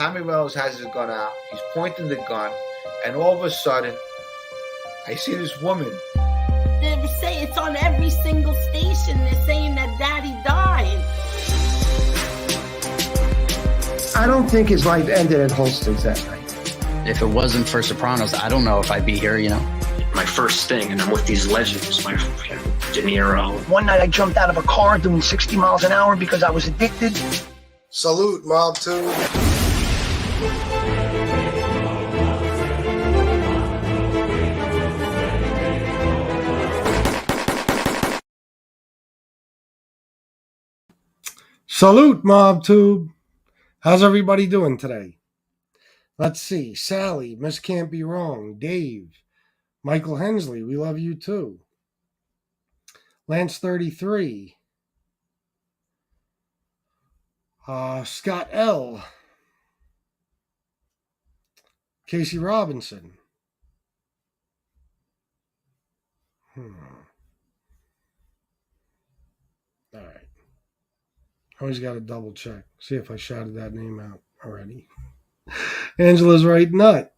Tommy Reynolds has his gun out. He's pointing the gun, and all of a sudden, I see this woman. They say it's on every single station. They're saying that Daddy died. I don't think his life ended at Holston's that night. If it wasn't for Sopranos, I don't know if I'd be here, My first thing, and I'm with these legends, my De Niro. One night I jumped out of a car doing 60 miles an hour because I was addicted. Salute, MobTube. Salute, MobTube. How's everybody doing today? Let's see. Sally, Miss Can't Be Wrong. Dave. Michael Hensley, we love you too. Lance 33. Scott L. Casey Robinson. All right. Always got to double check. See if I shouted that name out already. Angela's right nut.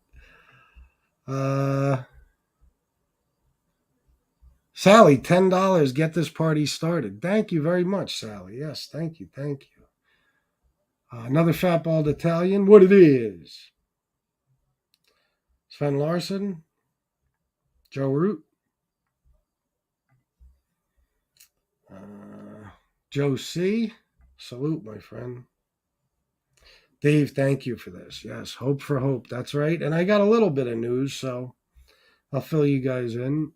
Sally, $10. Get this party started. Thank you very much, Sally. Yes, thank you. Another Fat Bald Italian. What it is. Sven Larson. Joe Root. Joe C. Salute, my friend. Dave, thank you for this. Yes, hope for hope. That's right. And I got a little bit of news, so I'll fill you guys in.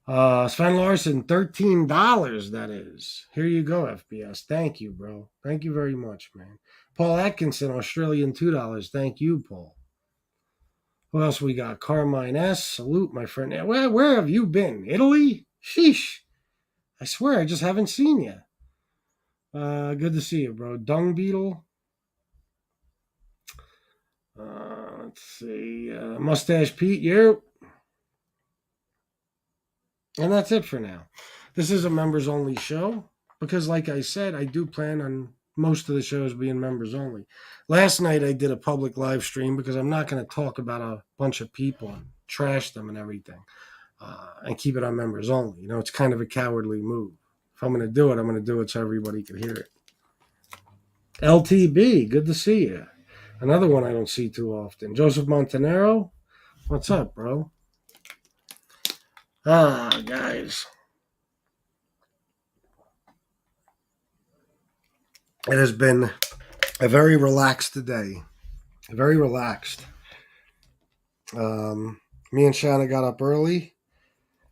Sven Larson, $13, that is. Here you go, FBS. Thank you, bro. Thank you very much, man. Paul Atkinson, Australian, $2. Thank you, Paul. Who else we got? Carmine S. Salute, my friend. Where have you been? Italy? Sheesh. I swear, I just haven't seen you. Good to see you, bro. Dung Beetle. Let's see. Mustache Pete, you. And that's it for now. This is a members-only show because, like I said, I do plan on most of the shows being members only. Last night I did a public live stream because I'm not going to talk about a bunch of people and trash them and everything and keep it on members only. You know, it's kind of a cowardly move. If I'm going to do it, I'm going to do it so everybody can hear it. LTB, good to see you. Another one I don't see too often. Joseph Montanero, what's up, bro? Guys. It has been a very relaxed day. Very relaxed. Me and Shanna got up early,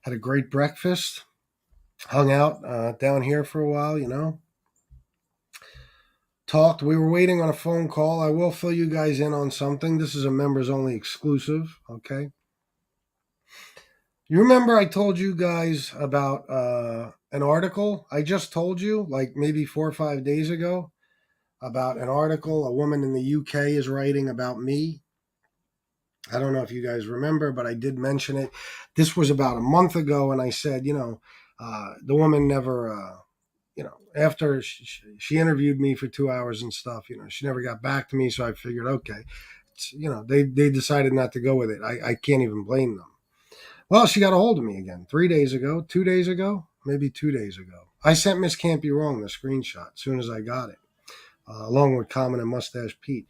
had a great breakfast, hung out down here for a while, you know. Talked. We were waiting on a phone call. I will fill you guys in on something. This is a members-only exclusive, okay? You remember I told you guys about an article I just told you, like maybe 4 or 5 days ago, about an article a woman in the UK is writing about me? I don't know if you guys remember, but I did mention it. This was about a month ago, and I said, the woman never, after she interviewed me for 2 hours and stuff, she never got back to me, so I figured, okay, they decided not to go with it. I can't even blame them. Well, she got a hold of me again 2 days ago, maybe 2 days ago. I sent Miss Can't Be Wrong the screenshot as soon as I got it, along with Common and Mustache Pete.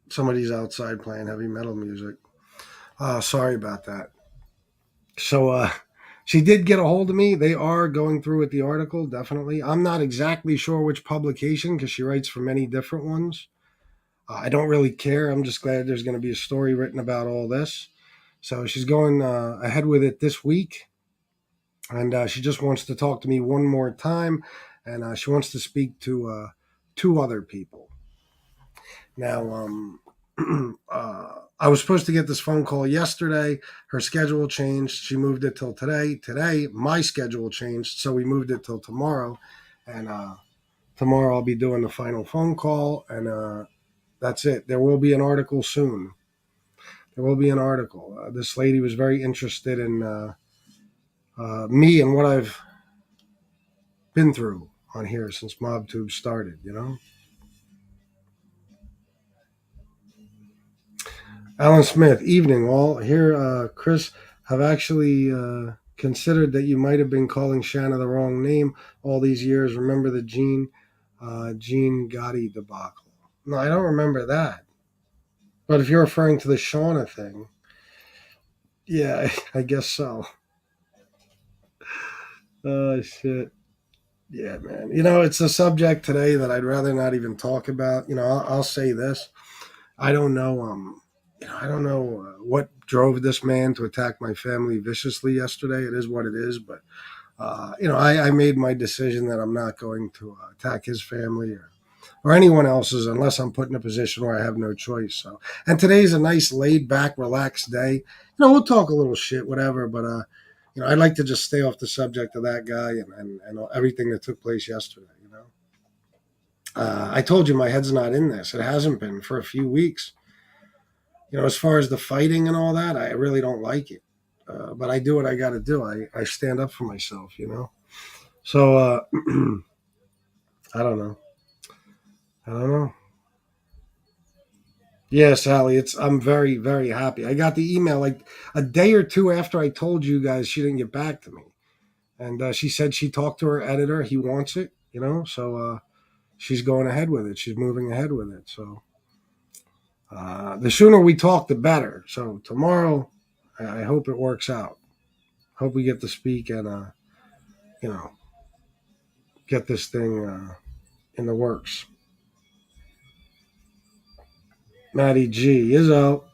Somebody's outside playing heavy metal music. Sorry about that. So she did get a hold of me. They are going through with the article, definitely. I'm not exactly sure which publication because she writes for many different ones. I don't really care. I'm just glad there's going to be a story written about all this. So she's going ahead with it this week. And she just wants to talk to me one more time. And she wants to speak to 2 other people. Now, I was supposed to get this phone call yesterday. Her schedule changed. She moved it till today. Today, my schedule changed, so we moved it till tomorrow. And tomorrow I'll be doing the final phone call, and that's it. There will be an article soon. There will be an article. This lady was very interested in me and what I've been through on here since MobTube started, you know? Alan Smith, evening all. Here, Chris, have actually considered that you might have been calling Shanna the wrong name all these years. Remember the Gene Gotti debacle? No, I don't remember that. But if you're referring to the Shauna thing, yeah, I guess so. Oh, shit. Yeah, man. You know, it's a subject today that I'd rather not even talk about. You know, I'll say this. I don't know. I don't know what drove this man to attack my family viciously yesterday. It is what it is. But I made my decision that I'm not going to attack his family or anyone else's unless I'm put in a position where I have no choice. So, and today's a nice, laid back, relaxed day. You know, we'll talk a little shit, whatever. But I'd like to just stay off the subject of that guy and everything that took place yesterday. You know, I told you my head's not in this. It hasn't been for a few weeks. You know, as far as the fighting and all that, I really don't like it. But I do what I got to do. I stand up for myself, you know. So I don't know. Yeah, Sally, I'm very, very happy. I got the email like a day or two after I told you guys she didn't get back to me. And she said she talked to her editor. He wants it, you know. So she's going ahead with it. She's moving ahead with it. So the sooner we talk, the better. So tomorrow, I hope it works out. Hope we get to speak and, get this thing in the works. Matty G is out.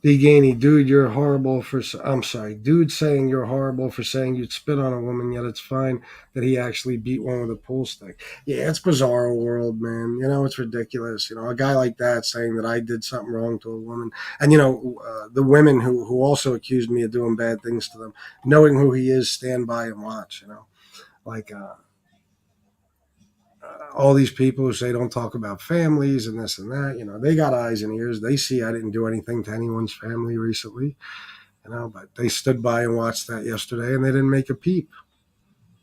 Deganey, dude, you're horrible for. I'm sorry, dude, saying you're horrible for saying you'd spit on a woman, yet it's fine that he actually beat one with a pool stick. Yeah, it's bizarre world, man. You know, it's ridiculous. You know, a guy like that saying that I did something wrong to a woman, and the women who also accused me of doing bad things to them, knowing who he is, stand by and watch. You know, like all these people who say don't talk about families and this and that, you know, they got eyes and ears. They see I didn't do anything to anyone's family recently, you know, but they stood by and watched that yesterday and they didn't make a peep.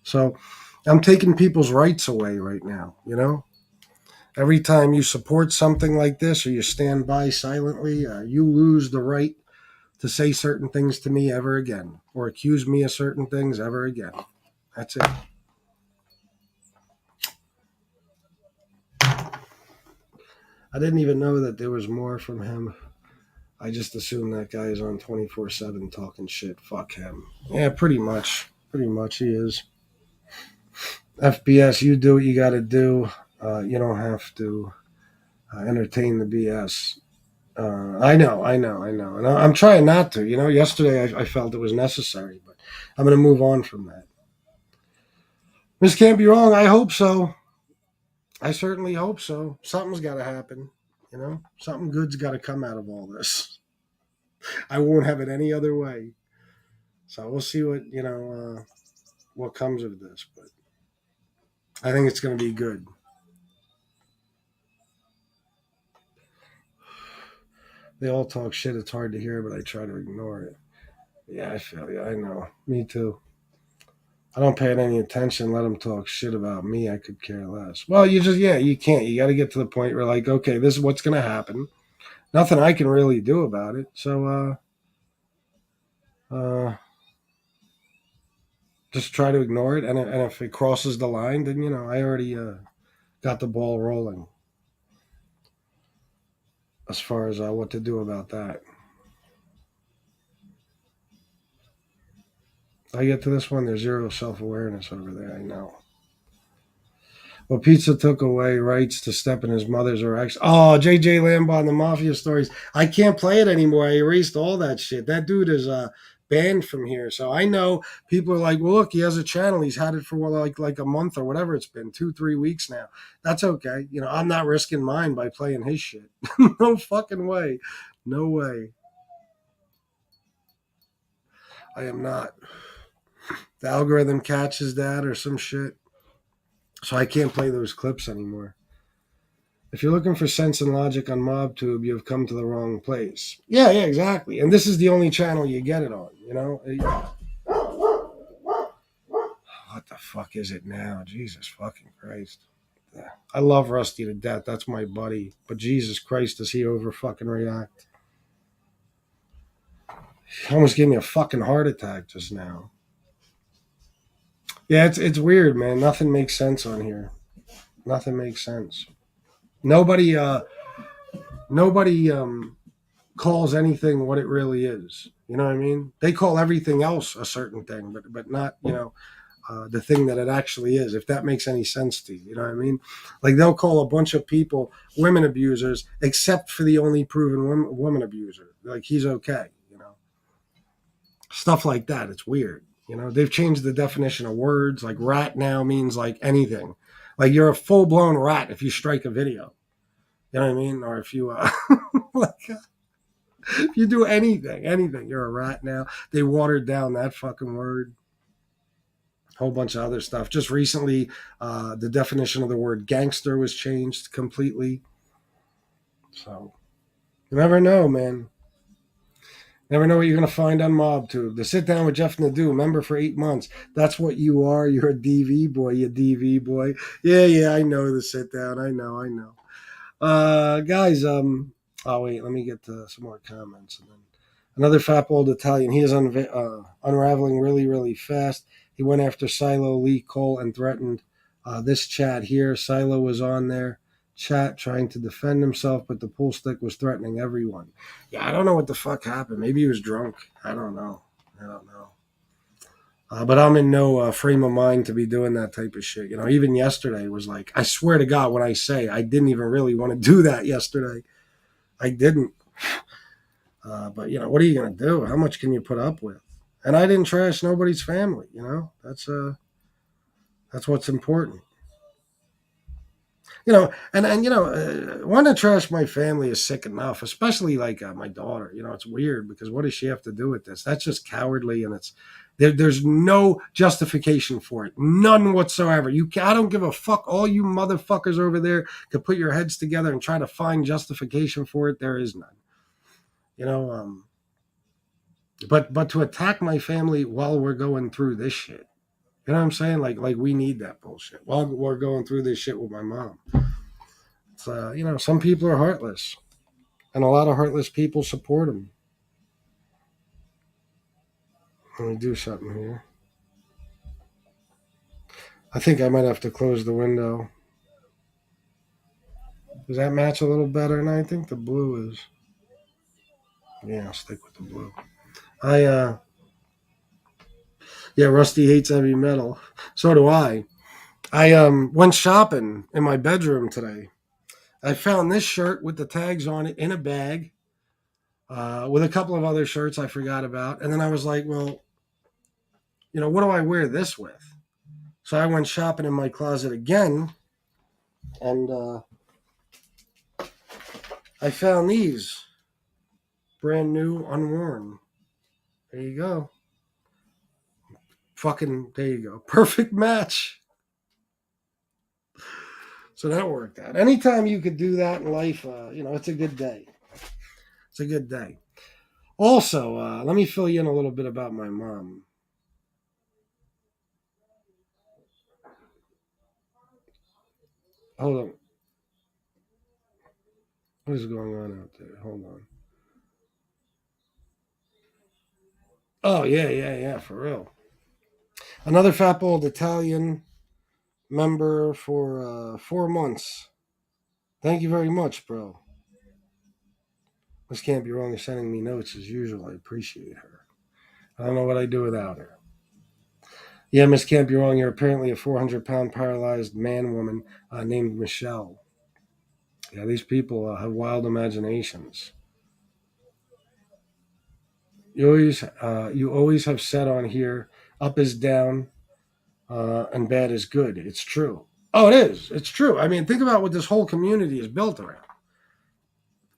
So I'm taking people's rights away right now, you know. Every time you support something like this or you stand by silently, you lose the right to say certain things to me ever again or accuse me of certain things ever again. That's it. I didn't even know that there was more from him. I just assumed that guy is on 24/7 talking shit. Fuck him. Yeah, pretty much. Pretty much he is. FBS, you do what you got to do. You don't have to entertain the BS. I know. And I'm trying not to. You know, yesterday I felt it was necessary, but I'm going to move on from that. This can't be wrong. I hope so. I certainly hope so. Something's got to happen. You know, something good's got to come out of all this. I won't have it any other way. So we'll see what comes of this. But I think it's going to be good. They all talk shit. It's hard to hear, but I try to ignore it. Yeah, I feel you. I know. Me too. I don't pay it any attention. Let them talk shit about me. I could care less. Well, you can't. You got to get to the point where, like, okay, this is what's going to happen. Nothing I can really do about it. So, just try to ignore it. And if it crosses the line, then, I already got the ball rolling as far as what to do about that. I get to this one, there's zero self-awareness over there, I know. Well, Pizza took away rights to step in his mother's erection. Oh, J.J. Lambo and the Mafia stories. I can't play it anymore. I erased all that shit. That dude is banned from here. So I know people are like, well, look, he has a channel. He's had it for like a month or whatever it's been, 2-3 weeks now. That's okay. I'm not risking mine by playing his shit. No fucking way. No way. I am not. The algorithm catches that or some shit. So I can't play those clips anymore. If you're looking for sense and logic on MobTube, you've come to the wrong place. Yeah, exactly. And this is the only channel you get it on, you know? What the fuck is it now? Jesus fucking Christ. I love Rusty to death. That's my buddy. But Jesus Christ, does he over fucking react? He almost gave me a fucking heart attack just now. Yeah, it's weird, man. Nothing makes sense on here. Nothing makes sense. Nobody calls anything what it really is. You know what I mean? They call everything else a certain thing, but not, the thing that it actually is, if that makes any sense to you. You know what I mean? Like, they'll call a bunch of people women abusers, except for the only proven woman abuser. Like, he's okay, Stuff like that. It's weird. They've changed the definition of words. Like, rat now means like anything. Like, you're a full-blown rat if you strike a video. You know what I mean? Or if you, if you do anything, you're a rat now. They watered down that fucking word. Whole bunch of other stuff. Just recently, the definition of the word gangster was changed completely. So, you never know, man. Never know what you're going to find on MobTube. The Sit Down with Jeff Nadeau, member for 8 months. That's what you are. You're a DV boy, you DV boy. Yeah, I know the Sit Down. I know. Guys, wait, let me get to some more comments. And then another fat old Italian. He is unraveling really, really fast. He went after Silo, Lee, Cole, and threatened this chat here. Silo was on there chat trying to defend himself, but the pool stick was threatening everyone. Yeah, I don't know what the fuck happened. Maybe he was drunk. I don't know. But I'm in no frame of mind to be doing that type of shit. Even yesterday was like, I swear to God, when I say I didn't even really want to do that yesterday. I didn't. But, what are you going to do? How much can you put up with? And I didn't trash nobody's family, That's what's important. Wanting to trash my family is sick enough, especially like my daughter. It's weird because what does she have to do with this? That's just cowardly, and there's no justification for it. None whatsoever. I don't give a fuck. All you motherfuckers over there could put your heads together and try to find justification for it. There is none. But to attack my family while we're going through this shit. You know what I'm saying? Like we need that bullshit while we're going through this shit with my mom. It's, some people are heartless, and a lot of heartless people support them. Let me do something here. I think I might have to close the window. Does that match a little better? And I think the blue is. Yeah, I'll stick with the blue. Yeah, Rusty hates heavy metal. So do I. I went shopping in my bedroom today. I found this shirt with the tags on it in a bag with a couple of other shirts I forgot about. And then I was like, well, what do I wear this with? So I went shopping in my closet again, and I found these. Brand new, unworn. There you go. There you go. Perfect match. So that worked out. Anytime you could do that in life, it's a good day. It's a good day. Also, let me fill you in a little bit about my mom. Hold on. What is going on out there? Hold on. Oh, yeah, for real. Another fat bald Italian member for 4 months. Thank you very much, bro. This can't be wrong in sending me notes as usual. I appreciate her. I don't know what I'd do without her. Yeah, Miss Can't Be Wrong, you're apparently a 400-pound paralyzed man-woman named Michelle. Yeah, these people have wild imaginations. You always have said on here, up is down and bad is good. It's true. Oh, it is. It's true. I mean, think about what this whole community is built around.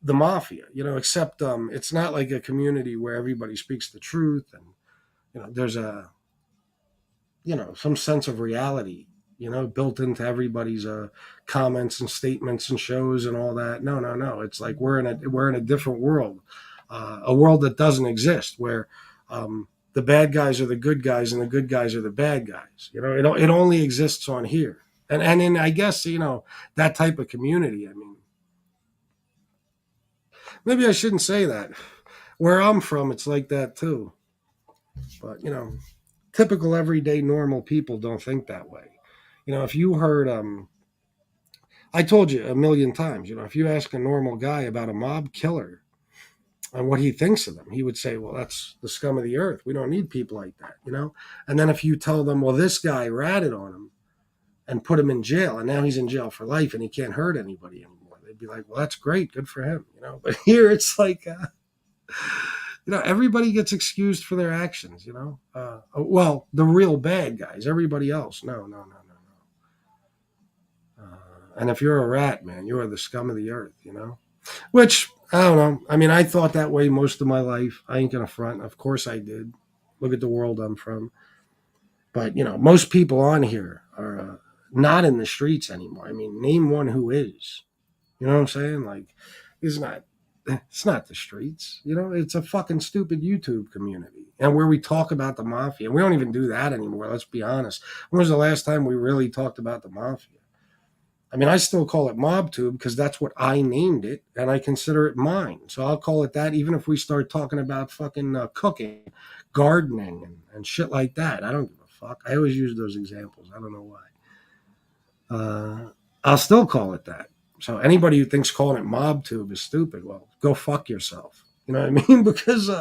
The mafia, except it's not like a community where everybody speaks the truth and, there's some sense of reality built into everybody's comments and statements and shows and all that. No. It's like we're in a different world, a world that doesn't exist, where the bad guys are the good guys and the good guys are the bad guys. It only exists on here, and in, I guess, that type of community. I mean, maybe I shouldn't say that. Where I'm from, it's like that too. But typical everyday normal people don't think that way. If you heard, I told you a million times, if you ask a normal guy about a mob killer and what he thinks of them, he would say, well, that's the scum of the earth. We don't need people like that, And then if you tell them, well, this guy ratted on him and put him in jail, and now he's in jail for life and he can't hurt anybody anymore, they'd be like, well, that's great. Good for him, But here it's like, everybody gets excused for their actions, well, the real bad guys, everybody else. No. And if you're a rat, man, you are the scum of the earth, Which, I don't know. I mean, I thought that way most of my life. I ain't going to front. Of course I did. Look at the world I'm from. But, most people on here are not in the streets anymore. I mean, name one who is. You know what I'm saying? Like, it's not the streets. It's a fucking stupid YouTube community. And where we talk about the mafia. We don't even do that anymore, let's be honest. When was the last time we really talked about the mafia? I mean, I still call it MobTube because that's what I named it, and I consider it mine. So I'll call it that even if we start talking about fucking cooking, gardening, and shit like that. I don't give a fuck. I always use those examples. I don't know why. I'll still call it that. So anybody who thinks calling it MobTube is stupid, well, go fuck yourself. You know what I mean? Because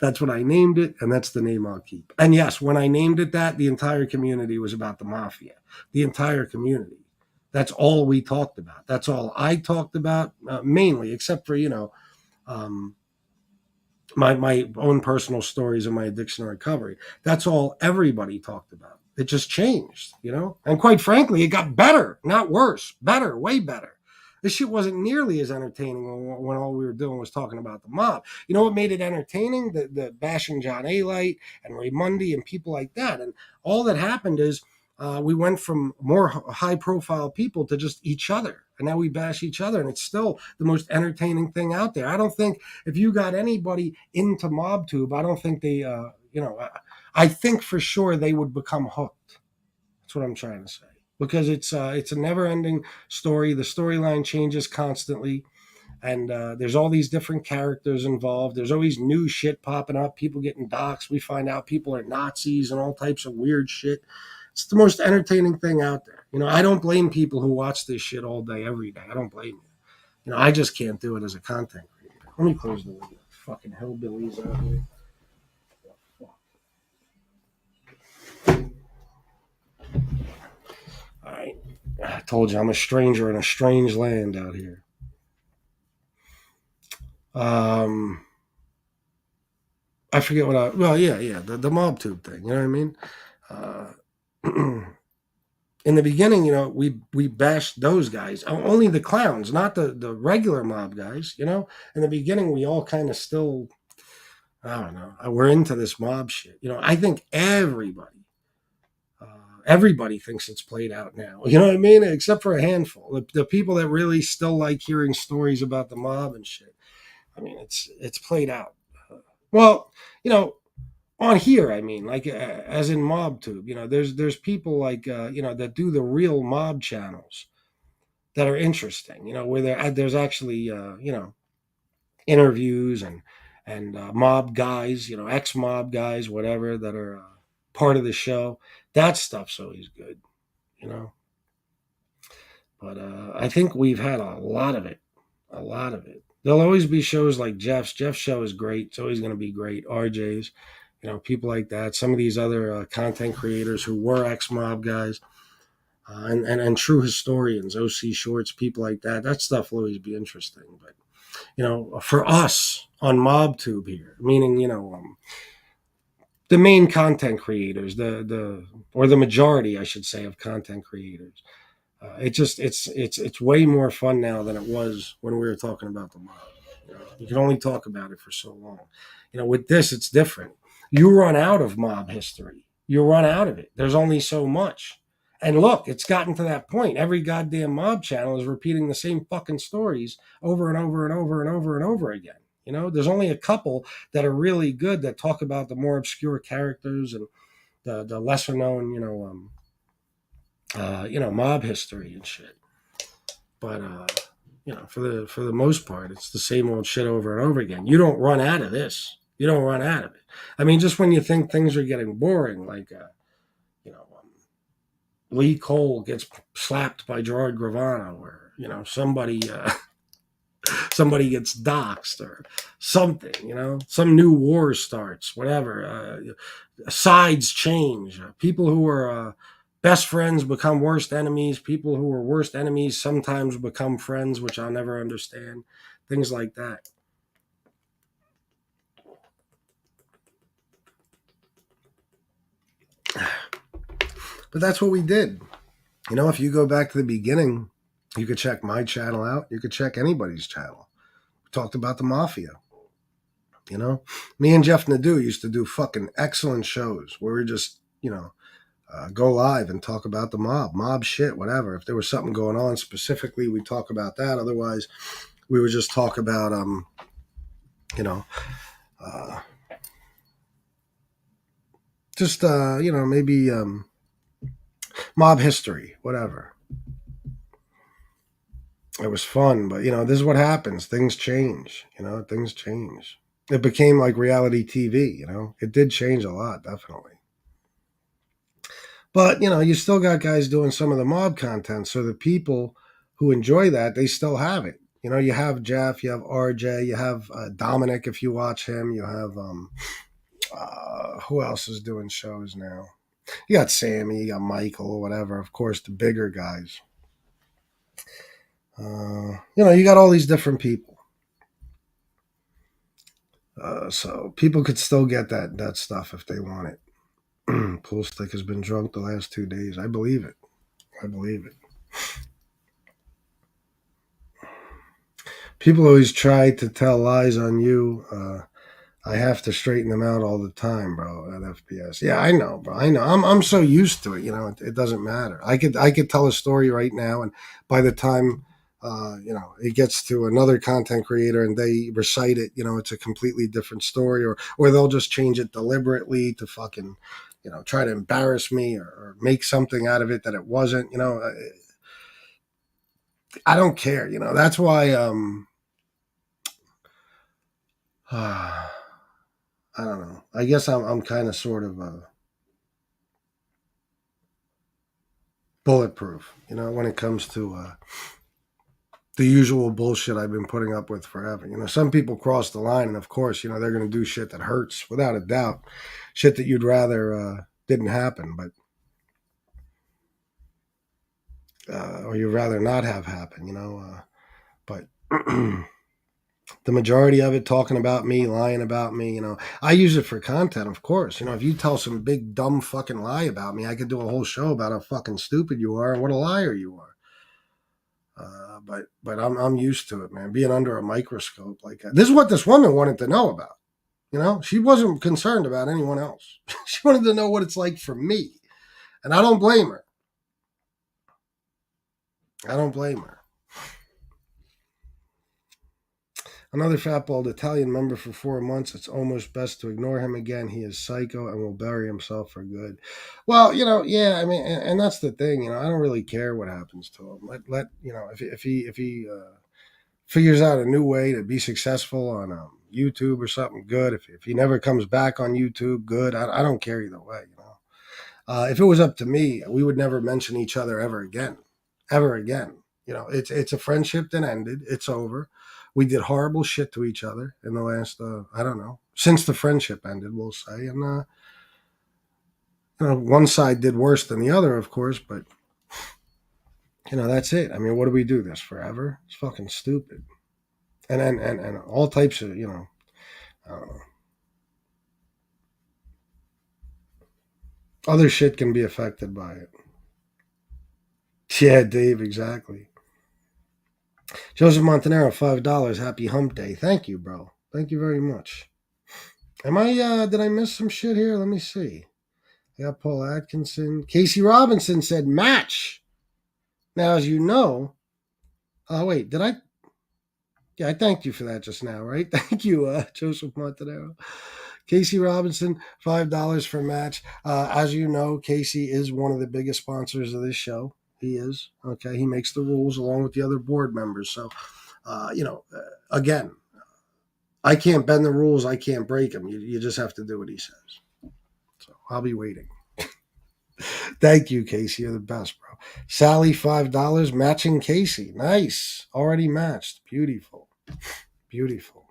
that's what I named it, and that's the name I'll keep. And yes, when I named it that, the entire community was about the mafia. The entire community. That's all we talked about. That's all I talked about, mainly, except for, my own personal stories and my addiction and recovery. That's all everybody talked about. It just changed, And quite frankly, it got better, not worse. Better, way better. This shit wasn't nearly as entertaining when all we were doing was talking about the mob. You know what made it entertaining? The bashing John A. Light and Ray Mundy and people like that. And all that happened is we went from more high-profile people to just each other. And now we bash each other, and it's still the most entertaining thing out there. I don't think if you got anybody into MobTube, I don't think they, I think for sure they would become hooked. That's what I'm trying to say. Because it's a never-ending story. The storyline changes constantly, and there's all these different characters involved. There's always new shit popping up, people getting doxxed. We find out people are Nazis and all types of weird shit. It's the most entertaining thing out there. I don't blame people who watch this shit all day, every day. I don't blame you. I just can't do it as a content creator. Let me close the window. Fucking hillbillies out here. All right. I told you I'm a stranger in a strange land out here. I forget what the MobTube thing. You know what I mean? In the beginning, we bashed those guys, only the clowns, not the regular mob guys. In the beginning, we all kind of still, I don't know, we're into this mob shit. I think everybody thinks it's played out now. You know what I mean? Except for a handful, the people that really still like hearing stories about the mob and shit. I mean, it's played out. Well, on here, I mean, like as in MobTube, there's people like that do the real mob channels that are interesting, where there's actually interviews and mob guys, ex-mob guys, whatever, that are part of the show. That stuff's always good, But I think we've had a lot of it. There'll always be shows like Jeff's. Jeff's show is great. It's always going to be great. RJ's. People like that. Some of these other content creators who were ex-mob guys and true historians, OC Shorts, people like that. That stuff will always be interesting. But, for us on MobTube here, meaning, the main content creators, or the majority, I should say, of content creators, it's way more fun now than it was when we were talking about the mob. You can only talk about it for so long. With this, it's different. You run out of mob history. you run out of it. There's only so much. And look, it's gotten to that point. Every goddamn mob channel is repeating the same fucking stories over and over and over and over and over again. You know, there's only a couple that are really good that talk about the more obscure characters and the lesser known, mob history and shit. But for the most part, it's the same old shit over and over again. You don't run out of this. You don't run out of it. I mean, just when you think things are getting boring, like Lee Cole gets slapped by Gerard Gravano, or somebody gets doxxed or something. Some new war starts, whatever. Sides change. People who are best friends become worst enemies. People who are worst enemies sometimes become friends, which I'll never understand. Things like that. But that's what we did. If you go back to the beginning, you could check my channel out. You could check anybody's channel. We talked about the mafia. Me and Jeff Nadeau used to do fucking excellent shows where we just, go live and talk about the mob shit, whatever. If there was something going on specifically, we'd talk about that. Otherwise, we would just talk about, maybe mob history, whatever. It was fun, but this is what happens. Things change, things change. It became like reality TV, it did change a lot, definitely. But, you still got guys doing some of the mob content. So the people who enjoy that, they still have it. You have Jeff, you have RJ, you have Dominic, if you watch him, you have, who else is doing shows now? You got Sammy, you got Michael, or whatever. Of course, the bigger guys. You got all these different people. So people could still get that stuff if they want it. Pool Stick has been drunk the last 2 days. I believe it. People always try to tell lies on you. I have to straighten them out all the time, bro, at FPS. Yeah, I know, bro. I know. I'm so used to it, it doesn't matter. I could tell a story right now, and by the time it gets to another content creator and they recite it, it's a completely different story, or they'll just change it deliberately to fucking, try to embarrass me or make something out of it that it wasn't, I don't care, that's why, I don't know. I guess I'm kind of sort of bulletproof, when it comes to the usual bullshit I've been putting up with forever. Some people cross the line, and of course, they're going to do shit that hurts, without a doubt. Shit that you'd rather didn't happen, or you'd rather not have happen, but the majority of it talking about me, lying about me, I use it for content, of course. If you tell some big dumb fucking lie about me, I could do a whole show about how fucking stupid you are and what a liar you are. But I'm used to it, man. Being under a microscope like that. This is what this woman wanted to know about. She wasn't concerned about anyone else. She wanted to know what it's like for me. And I don't blame her. Another fat bald Italian member for 4 months. It's almost best to ignore him again. He is psycho and will bury himself for good. Well, yeah, I mean, and that's the thing, I don't really care what happens to him. Let if he figures out a new way to be successful on YouTube or something, good. If he never comes back on YouTube, good. I don't care either way, if it was up to me, we would never mention each other ever again. It's a friendship that ended. It's over. We did horrible shit to each other in the last, I don't know, since the friendship ended, we'll say. And, one side did worse than the other, of course, but, that's it. I mean, what do we do this forever? It's fucking stupid. And all types of, I don't know. Other shit can be affected by it. Yeah, Dave, exactly. Joseph Montanaro, $5. Happy hump day. Thank you, bro. Thank you very much. Did I miss some shit here? Let me see. Yeah, Paul Atkinson. Casey Robinson said match. Now, as you know, oh, wait, did I? Yeah, I thanked you for that just now, right? Thank you, Joseph Montanero. Casey Robinson, $5 for match. As you know, Casey is one of the biggest sponsors of this show. He is. Okay. He makes the rules along with the other board members. So, again, I can't bend the rules. I can't break them. You just have to do what he says. So I'll be waiting. Thank you, Casey. You're the best, bro. Sally, $5. Matching Casey. Nice. Already matched. Beautiful. Beautiful.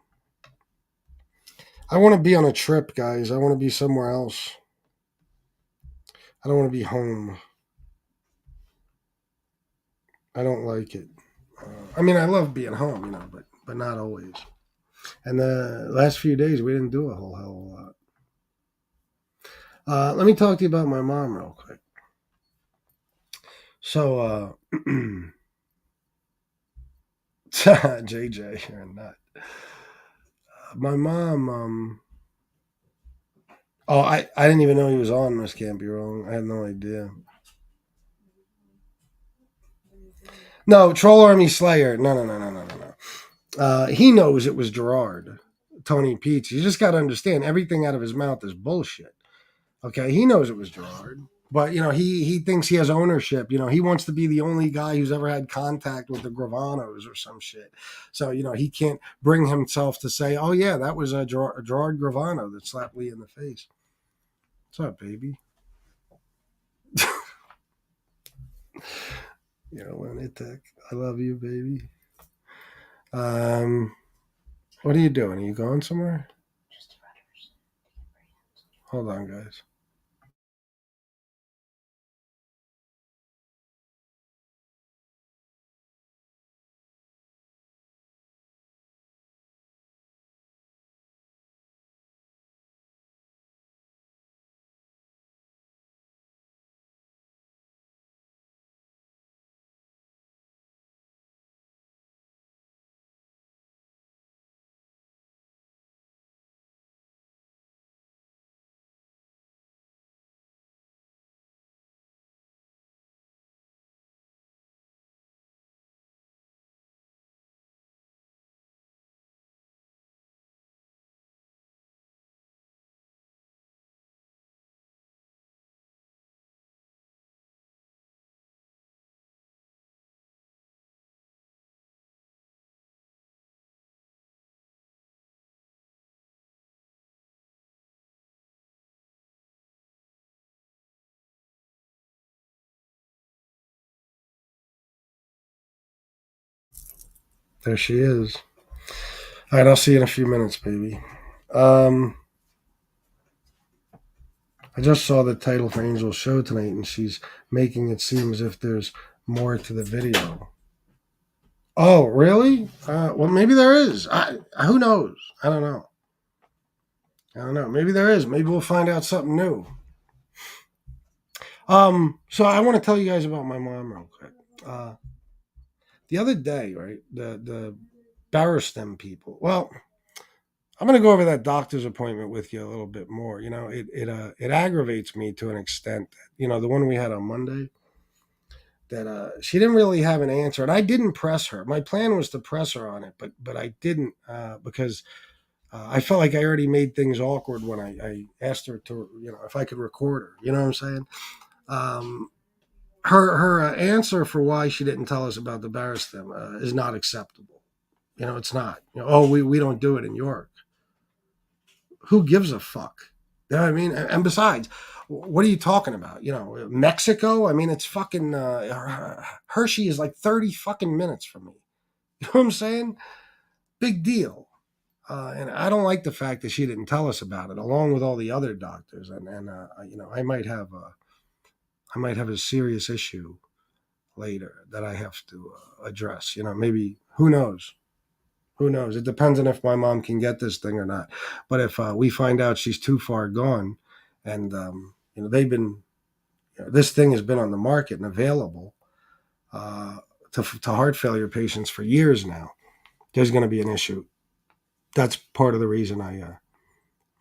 I want to be on a trip, guys. I want to be somewhere else. I don't want to be home. I don't like it. I mean, I love being home, but not always. And the last few days, we didn't do a whole hell of a lot. Let me talk to you about my mom real quick. So, JJ, you're a nut. My mom, I didn't even know he was on This Can't Be Wrong. I had no idea. No, Troll Army Slayer. No. He knows it was Gerard, Tony Peach. You just got to understand, everything out of his mouth is bullshit. Okay, he knows it was Gerard. But, he thinks he has ownership. He wants to be the only guy who's ever had contact with the Gravanos or some shit. So, he can't bring himself to say, oh, yeah, that was a Gerard Gravano that slapped Lee in the face. What's up, baby? Lunatic. I love you, baby. What are you doing? Are you going somewhere? Hold on, guys. There she is. All right, I'll see you in a few minutes, baby. I just saw the title for Angel's show tonight, and she's making it seem as if there's more to the video. Oh, really? Well, maybe there is. Who knows? I don't know. Maybe there is. Maybe we'll find out something new. So I want to tell you guys about my mom real quick. The other day, right, the Barristem people. Well, I'm going to go over that doctor's appointment with you a little bit more. It aggravates me to an extent that, the one we had on Monday, that she didn't really have an answer, and I didn't press her. My plan was to press her on it, but I didn't because I felt like I already made things awkward when I asked her to, if I could record her. You know what I'm saying? Her answer for why she didn't tell us about the Barristem is not acceptable. It's not. We don't do it in York. Who gives a fuck? You know what I mean? And besides, what are you talking about? Mexico? I mean, it's fucking Hershey is like 30 fucking minutes from me. You know what I'm saying? Big deal. And I don't like the fact that she didn't tell us about it, along with all the other doctors. And I might have a serious issue later that I have to address. Maybe, who knows? Who knows? It depends on if my mom can get this thing or not. But if we find out she's too far gone, and they've been, this thing has been on the market and available to heart failure patients for years now, there's going to be an issue. That's part of the reason I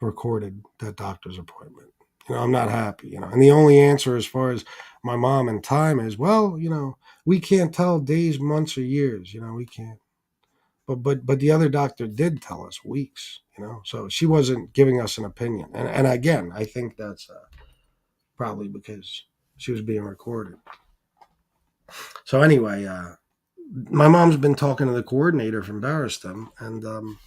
recorded that doctor's appointment. I'm not happy, And the only answer as far as my mom and time is, well, we can't tell days, months, or years. We can't. But the other doctor did tell us weeks. So she wasn't giving us an opinion. And again, I think that's probably because she was being recorded. So anyway, my mom's been talking to the coordinator from Barriston, and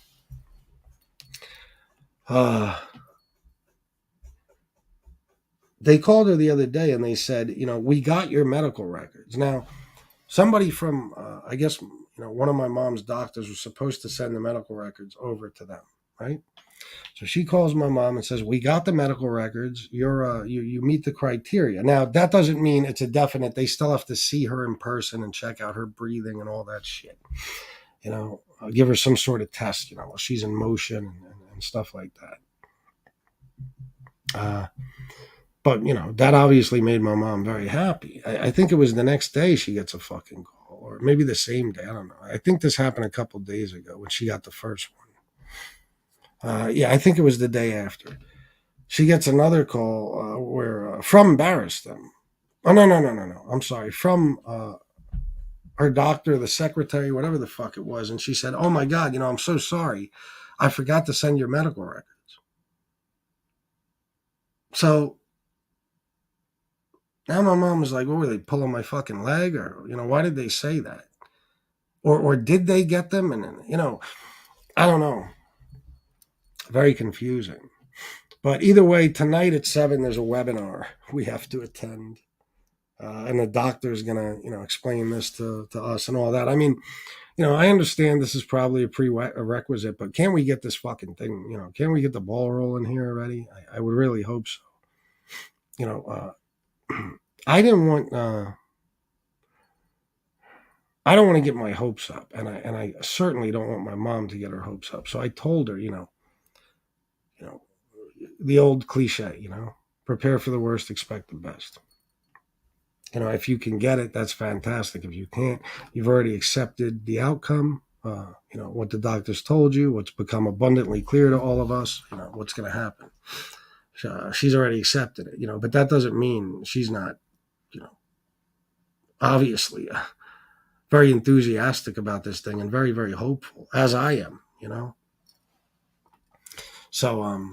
they called her the other day and they said, we got your medical records. Now, somebody from, I guess, one of my mom's doctors was supposed to send the medical records over to them, right? So she calls my mom and says, we got the medical records. You meet the criteria. Now, that doesn't mean it's a definite. They still have to see her in person and check out her breathing and all that shit. Give her some sort of test, while she's in motion and stuff like that. But, that obviously made my mom very happy. I think it was the next day she gets a fucking call, or maybe the same day. I don't know. I think this happened a couple days ago when she got the first one. I think it was the day after. She gets another call from Barriston. Oh, no. I'm sorry. From her doctor, the secretary, whatever the fuck it was. And she said, oh, my God, I'm so sorry. I forgot to send your medical records. So now my mom was like, what were they, pulling my fucking leg? Or, why did they say that? Or did they get them? And, I don't know. Very confusing. But either way, tonight at 7, there's a webinar we have to attend. And the doctor's going to, explain this to us and all that. I mean, I understand this is probably a prerequisite, but can't we get this fucking thing, can't we get the ball rolling here already? I would really hope so. I didn't want, I don't want to get my hopes up, and I certainly don't want my mom to get her hopes up. So I told her, the old cliche, prepare for the worst, expect the best. If you can get it, that's fantastic. If you can't, you've already accepted the outcome, what the doctors told you, what's become abundantly clear to all of us, what's going to happen. She's already accepted it, but that doesn't mean she's not, obviously very enthusiastic about this thing and very, very hopeful, as I am, So,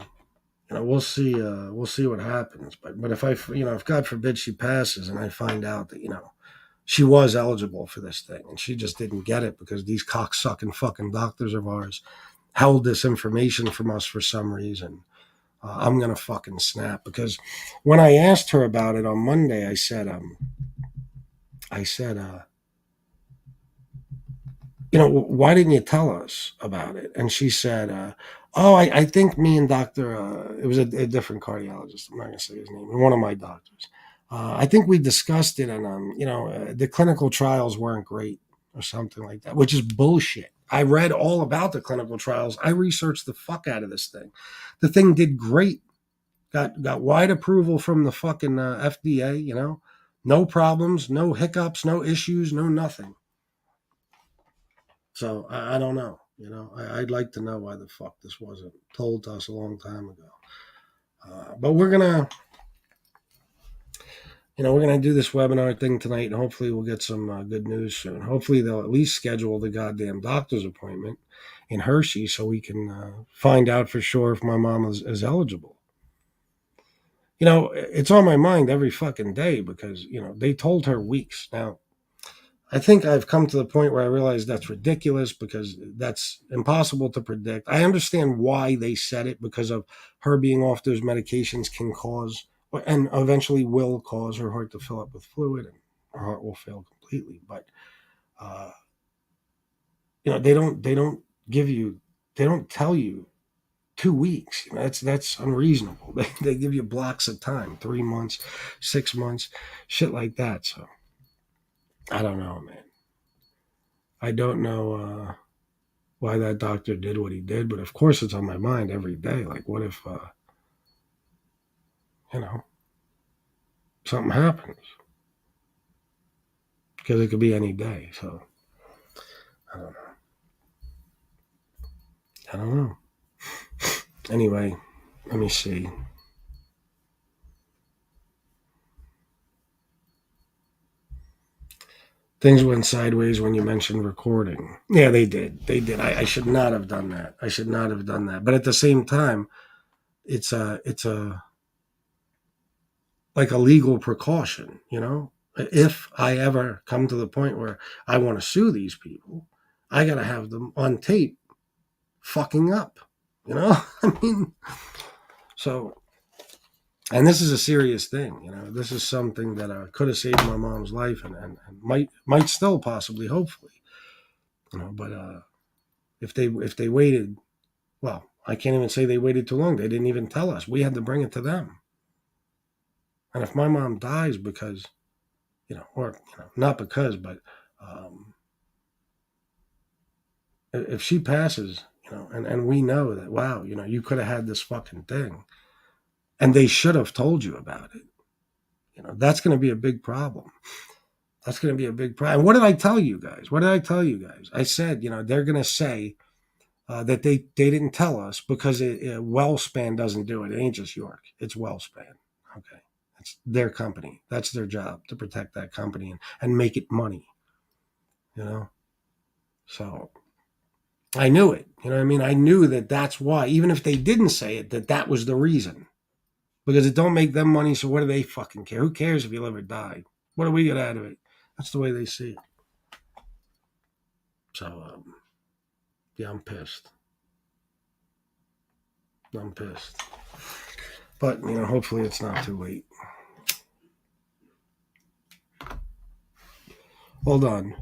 we'll see what happens. But if if God forbid she passes and I find out that, she was eligible for this thing and she just didn't get it because these cocksucking fucking doctors of ours held this information from us for some reason, I'm going to fucking snap. Because when I asked her about it on Monday, I said, why didn't you tell us about it? And she said, I think me and Dr. It was a different cardiologist. I'm not going to say his name. One of my doctors. I think we discussed it, and the clinical trials weren't great or something like that, which is bullshit. I read all about the clinical trials. I researched the fuck out of this thing. The thing did great. Got wide approval from the fucking FDA. No problems, no hiccups, no issues, no nothing. So I don't know. I'd like to know why the fuck this wasn't told to us a long time ago. But we're gonna do this webinar thing tonight, and hopefully we'll get some good news soon. Hopefully they'll at least schedule the goddamn doctor's appointment in Hershey so we can find out for sure if my mom is eligible. It's on my mind every fucking day because, they told her weeks. Now, I think I've come to the point where I realize that's ridiculous because that's impossible to predict. I understand why they said it, because of her being off those medications can cause, and eventually will cause, her heart to fill up with fluid and her heart will fail completely. But, they don't tell you 2 weeks. That's unreasonable. They give you blocks of time, 3 months, 6 months, shit like that. So I don't know, man. I don't know why that doctor did what he did, but of course it's on my mind every day. Like, what if, something happens? Because it could be any day. So I don't know. Anyway, let me see. Things went sideways when you mentioned recording. Yeah, they did. They did. I should not have done that. I should not have done that. But at the same time, it's a like a legal precaution, you know? If I ever come to the point where I want to sue these people, I got to have them on tape fucking up, you know? I mean, so, and this is a serious thing, you know? This is something that could have saved my mom's life and might still possibly, hopefully, you know? But if they waited, well, I can't even say they waited too long. They didn't even tell us. We had to bring it to them. And if my mom dies because, you know, or you know, not because, but if she passes, you know, and we know that, wow, you know, you could have had this fucking thing, and they should have told you about it. You know, that's going to be a big problem. That's going to be a big problem. What did I tell you guys? What did I tell you guys? I said, you know, they're going to say that they didn't tell us because WellSpan doesn't do it. It ain't just York. It's WellSpan. Okay. It's their company. That's their job, to protect that company and make it money. You know? So I knew it. You know what I mean? I knew that that's why, even if they didn't say it, that was the reason. Because it don't make them money, so what do they fucking care? Who cares if you live or die? What do we get out of it? That's the way they see it. So, yeah, I'm pissed. I'm pissed. But, you know, hopefully it's not too late. Hold on.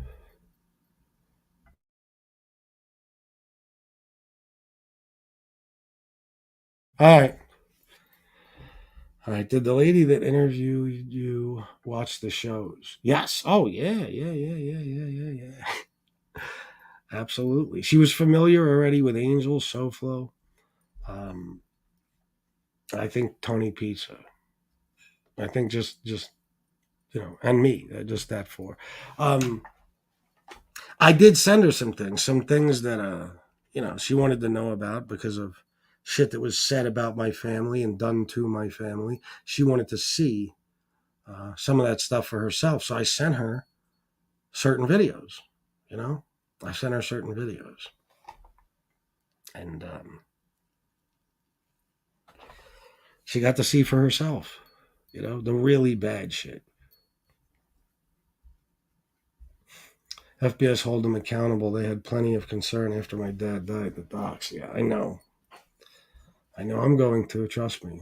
All right. All right. Did the lady that interviewed you watch the shows? Yes. Oh, yeah. Absolutely. She was familiar already with Angel, SoFlo. I think Tony Pizza. I think just you know, and me, just that four. I did send her some things that you know, she wanted to know about because of shit that was said about my family and done to my family. She wanted to see some of that stuff for herself, so I sent her certain videos. You know, I sent her certain videos, and she got to see for herself. You know, the really bad shit. FBS hold them accountable. They had plenty of concern after my dad died. The docs. Yeah, I know. I'm going to. Trust me.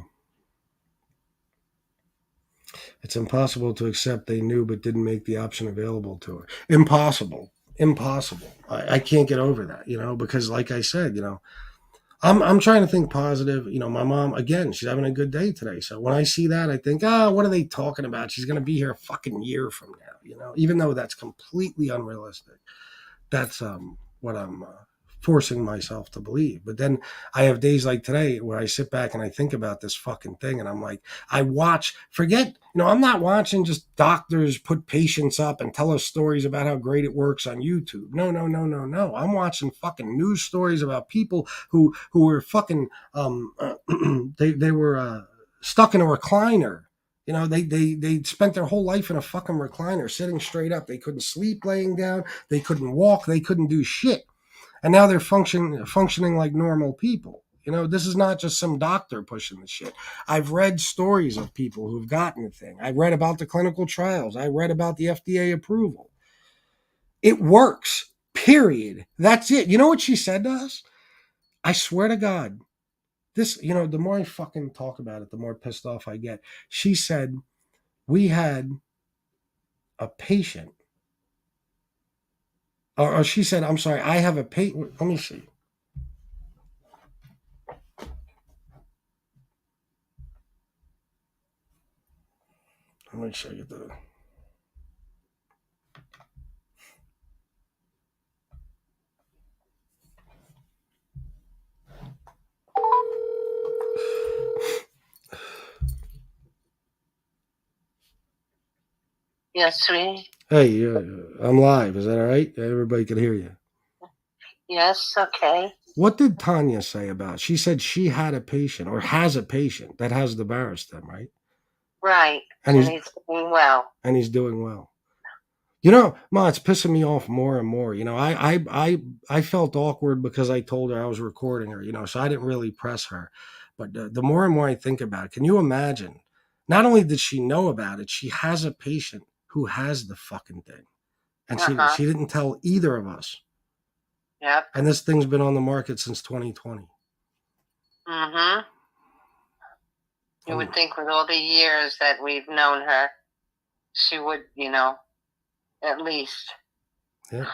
It's impossible to accept they knew but didn't make the option available to her. Impossible. I can't get over that, you know, because like I said, you know, I'm trying to think positive. You know, my mom, again, she's having a good day today. So when I see that, I think, what are they talking about? She's going to be here a fucking year from now, you know, even though that's completely unrealistic. That's what I'm forcing myself to believe. But then I have days like today where I sit back and I think about this fucking thing, and I'm like, forget, you know, I'm not watching just doctors put patients up and tell us stories about how great it works on YouTube. No. I'm watching fucking news stories about people who were fucking they were stuck in a recliner. You know, they spent their whole life in a fucking recliner, sitting straight up. They couldn't sleep laying down. They couldn't walk. They couldn't do shit. And now they're functioning like normal people. You know, this is not just some doctor pushing the shit. I've read stories of people who've gotten the thing. I read about the clinical trials. I read about the FDA approval. It works, period. That's it. You know what she said to us? I swear to God, this, you know, the more I fucking talk about it, the more pissed off I get. She said, we had a patient, or she said, I'm sorry, I have a patient. Let me see. Let me show you the. Yes, sweetie. Hey, I'm live. Is that all right? Everybody can hear you. Yes, okay. What did Tanya say about? She said she had a patient or has a patient that has the Barostim, right? Right. And he's doing well. And he's doing well. You know, Ma, it's pissing me off more and more. You know, I felt awkward because I told her I was recording her. You know, so I didn't really press her. But the more and more I think about it, can you imagine? Not only did she know about it, she has a patient who has the fucking thing, and she didn't tell either of us. Yep. And this thing's been on the market since 2020. Mm-hmm. You would think with all the years that we've known her, she would, you know, at least. Yeah.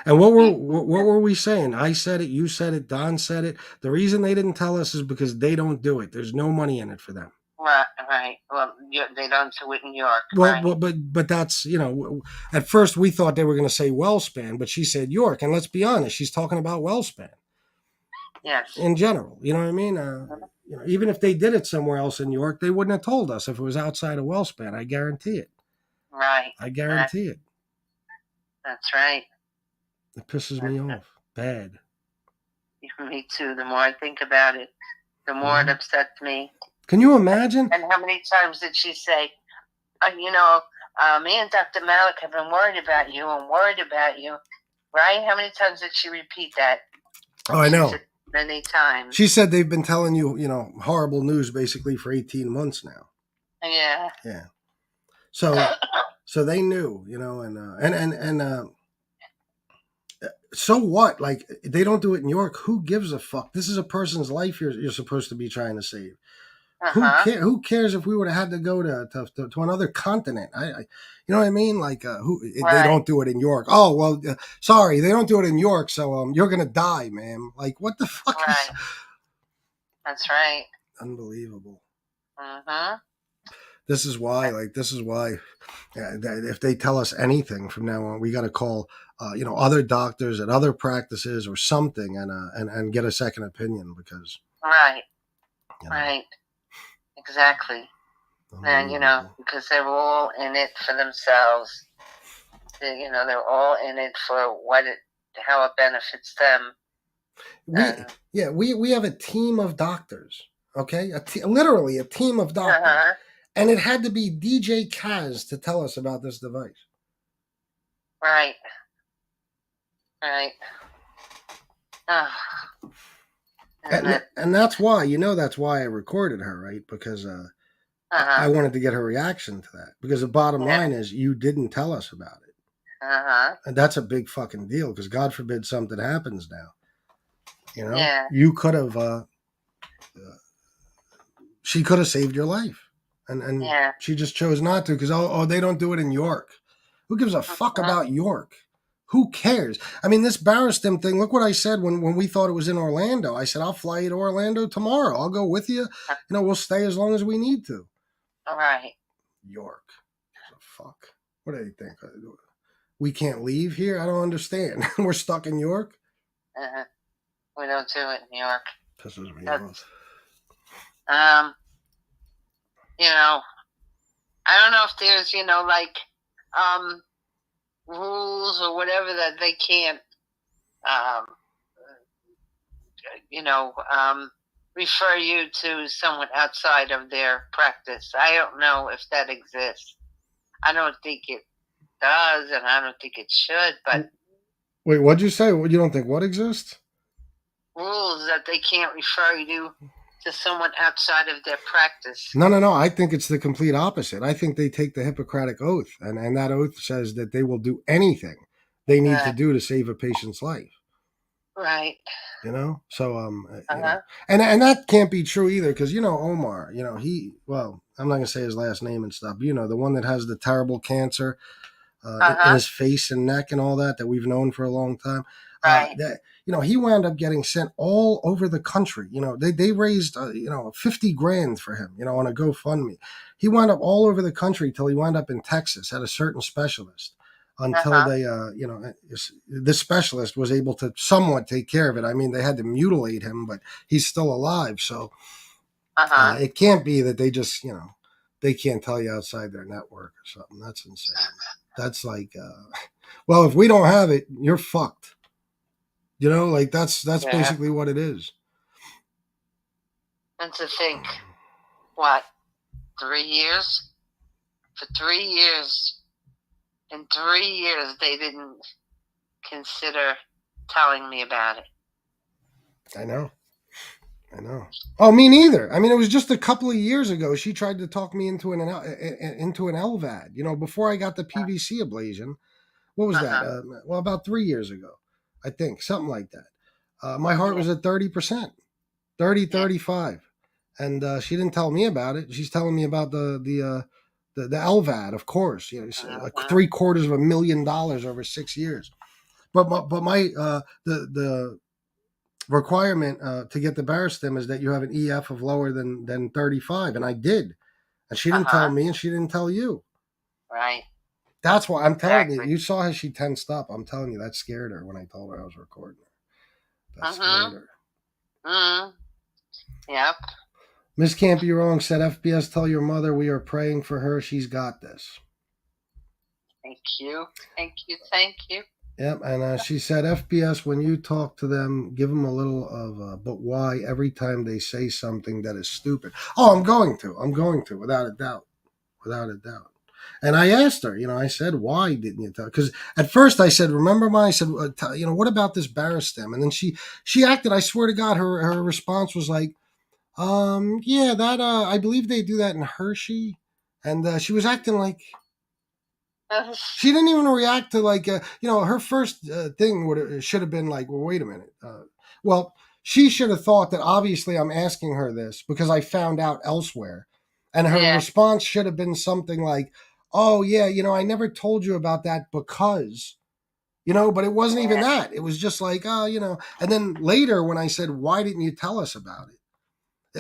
And what were we saying? I said it, you said it, Don said it. The reason they didn't tell us is because they don't do it. There's no money in it for them. Right. Well, they don't do it in New York. Well, right. but that's, you know, at first we thought they were going to say Wellspan, but she said York, and let's be honest, she's talking about Wellspan. Yes. In general, you know what I mean? You know, even if they did it somewhere else in New York, they wouldn't have told us if it was outside of Wellspan. I guarantee it. Right. I guarantee it. That's right. It pisses me off. Bad. Me too. The more I think about it, the more it upsets me. Can you imagine? And how many times did she say, you know, me and Dr. Malik have been worried about you and worried about you, right? How many times did she repeat that? Oh, I know. Many times. She said they've been telling you, you know, horrible news basically for 18 months now. Yeah. Yeah. So they knew, you know, and so what? Like, they don't do it in New York. Who gives a fuck? This is a person's life you're supposed to be trying to save. Who cares if we would have had to go to another continent? You know what I mean? Like, they don't do it in York. Oh, well, sorry, they don't do it in York, so you're gonna die, ma'am. Like, what the fuck is? That's right. Unbelievable. Mm-hmm. This is why if they tell us anything from now on, we got to call, you know, other doctors at other practices or something, and get a second opinion because. Right. You know, right. Exactly. And, you know, because they're all in it for themselves. You know, they're all in it for how it benefits them. We have a team of doctors, okay? Literally a team of doctors. And it had to be DJ Kaz to tell us about this device. Right. Right. And that's why, you know, that's why I recorded her, right? Because I wanted to get her reaction to that. Because the bottom line is, you didn't tell us about it. And that's a big fucking deal, because God forbid something happens now. You know, you could have, she could have saved your life. And she just chose not to because, they don't do it in York. Who gives a fuck about York? Who cares? I mean, this Barristan thing, look what I said when we thought it was in Orlando. I said, I'll fly you to Orlando tomorrow. I'll go with you. You know, we'll stay as long as we need to. All right. York. Fuck. What do they think? We can't leave here? I don't understand. We're stuck in York? We don't do it in New York. Pisses me off. You know, I don't know if there's, you know, like, rules or whatever that they can't, you know, refer you to someone outside of their practice. I don't know if that exists. I don't think it does, and I don't think it should, but... Wait, what'd you say? You don't think what exists? Rules that they can't refer you to someone outside of their practice. No. I think it's the complete opposite. I think they take the Hippocratic Oath, and that oath says that they will do anything they need to do to save a patient's life. Right. You know? So, you know, and that can't be true either, because, you know, Omar, you know, I'm not going to say his last name and stuff, but, you know, the one that has the terrible cancer in his face and neck and all that we've known for a long time. Right. You know, he wound up getting sent all over the country. You know, they raised, you know, $50,000 for him, you know, on a GoFundMe. He wound up all over the country till he wound up in Texas at a certain specialist until they, you know, this specialist was able to somewhat take care of it. I mean, they had to mutilate him, but he's still alive. So it can't be that they just, you know, they can't tell you outside their network or something. That's insane. That's like, well, if we don't have it, you're fucked. You know, like that's basically what it is. And to think, what, 3 years? For 3 years, in 3 years, they didn't consider telling me about it. I know. Oh, me neither. I mean, it was just a couple of years ago. She tried to talk me into an LVAD. You know, before I got the PVC ablation. What was that? Well, about 3 years ago, I think, something like that. My heart was at 30%, 35. And she didn't tell me about it. She's telling me about the LVAD, of course. You know, like $750,000 over 6 years. But my the requirement to get the Barostim is that you have an EF of lower than 35, and I did. And she didn't tell me, and she didn't tell you. Right. That's why I'm telling you. You saw how she tensed up. I'm telling you, that scared her when I told her I was recording her. That scared her. Yep. Miss Can't Be Wrong said, FBS, tell your mother we are praying for her. She's got this. Thank you. Yep, and she said, FBS, when you talk to them, give them a little of but why every time they say something that is stupid. Oh, I'm going to, without a doubt. And I asked her, I said, why didn't you tell? Because at first I said, remember I said, what about this Barostim? And then she acted, I swear to God, her response was like, yeah, that, I believe they do that in Hershey. And she was acting like, she didn't even react to like, her first thing should have been like, well, wait a minute. Well, she should have thought that obviously I'm asking her this because I found out elsewhere. And her response should have been something like, oh, yeah, I never told you about that because, but it wasn't even that. It was just like, and then later when I said, why didn't you tell us about it?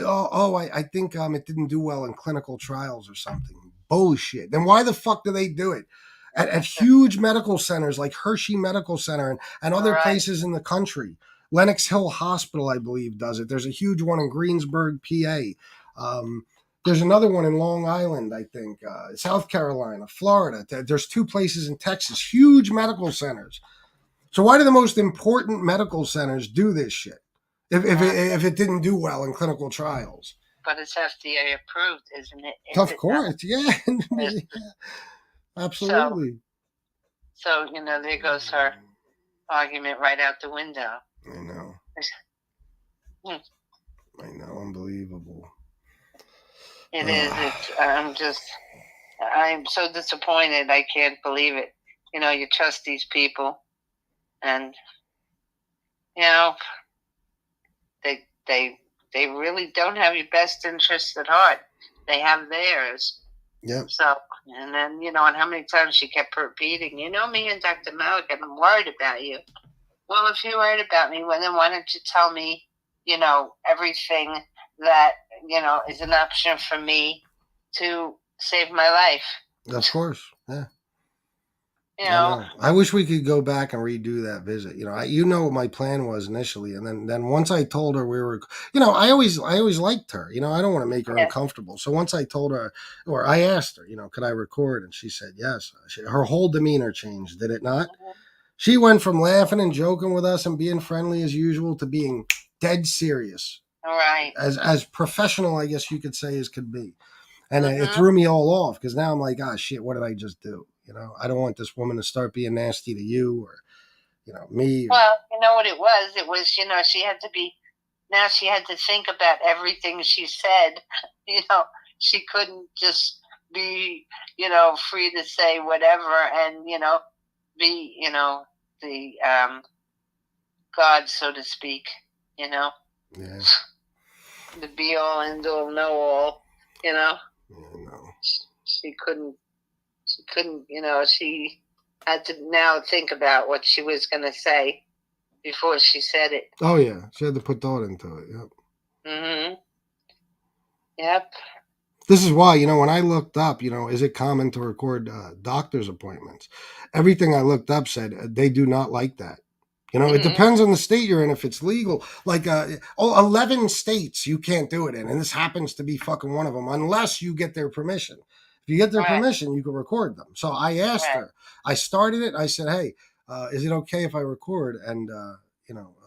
I think it didn't do well in clinical trials or something. Bullshit. Then why the fuck do they do it? At huge medical centers like Hershey Medical Center and other places in the country. Lenox Hill Hospital, I believe, does it. There's a huge one in Greensburg, PA. There's another one in Long Island, I think, South Carolina, Florida. There's 2 places in Texas, huge medical centers. So why do the most important medical centers do this shit if it didn't do well in clinical trials? But it's FDA approved, isn't it? Of course, yeah. Absolutely. So, there goes her argument right out the window. I know. I know, unbelievable. It is. I'm so disappointed. I can't believe it. You trust these people, and they really don't have your best interests at heart. They have theirs. Yep. So, and then, and how many times she kept repeating, me and Dr. Malik, I'm worried about you. Well, if you're worried about me, well, then why don't you tell me, everything that, is an option for me to save my life? Of course, yeah. I wish we could go back and redo that visit. What my plan was initially, and then once I told her we were, I always liked her. I don't want to make her uncomfortable. So once I told her, or I asked her, could I record, and she said yes. Her whole demeanor changed, did it not? Mm-hmm. She went from laughing and joking with us and being friendly as usual to being dead serious. All right. As professional, I guess you could say, as could be. And it threw me all off because now I'm like, shit, what did I just do? I don't want this woman to start being nasty to you or, me. Well, you know what it was? It was, she had to think about everything she said. She couldn't just be, free to say whatever and, be, the God, so to speak, Yeah. The be all, end all, know all, Yeah, no. She couldn't, she had to now think about what she was going to say before she said it. Oh, yeah. She had to put thought into it. Yep. Mm-hmm. Yep. This is why, when I looked up, is it common to record doctor's appointments? Everything I looked up said they do not like that. It depends on the state you're in if it's legal. Like 11 states you can't do it in, and this happens to be fucking one of them, unless you get their permission. If you get their permission, you can record them. So I asked her. I started it. I said, hey, is it okay if I record? And,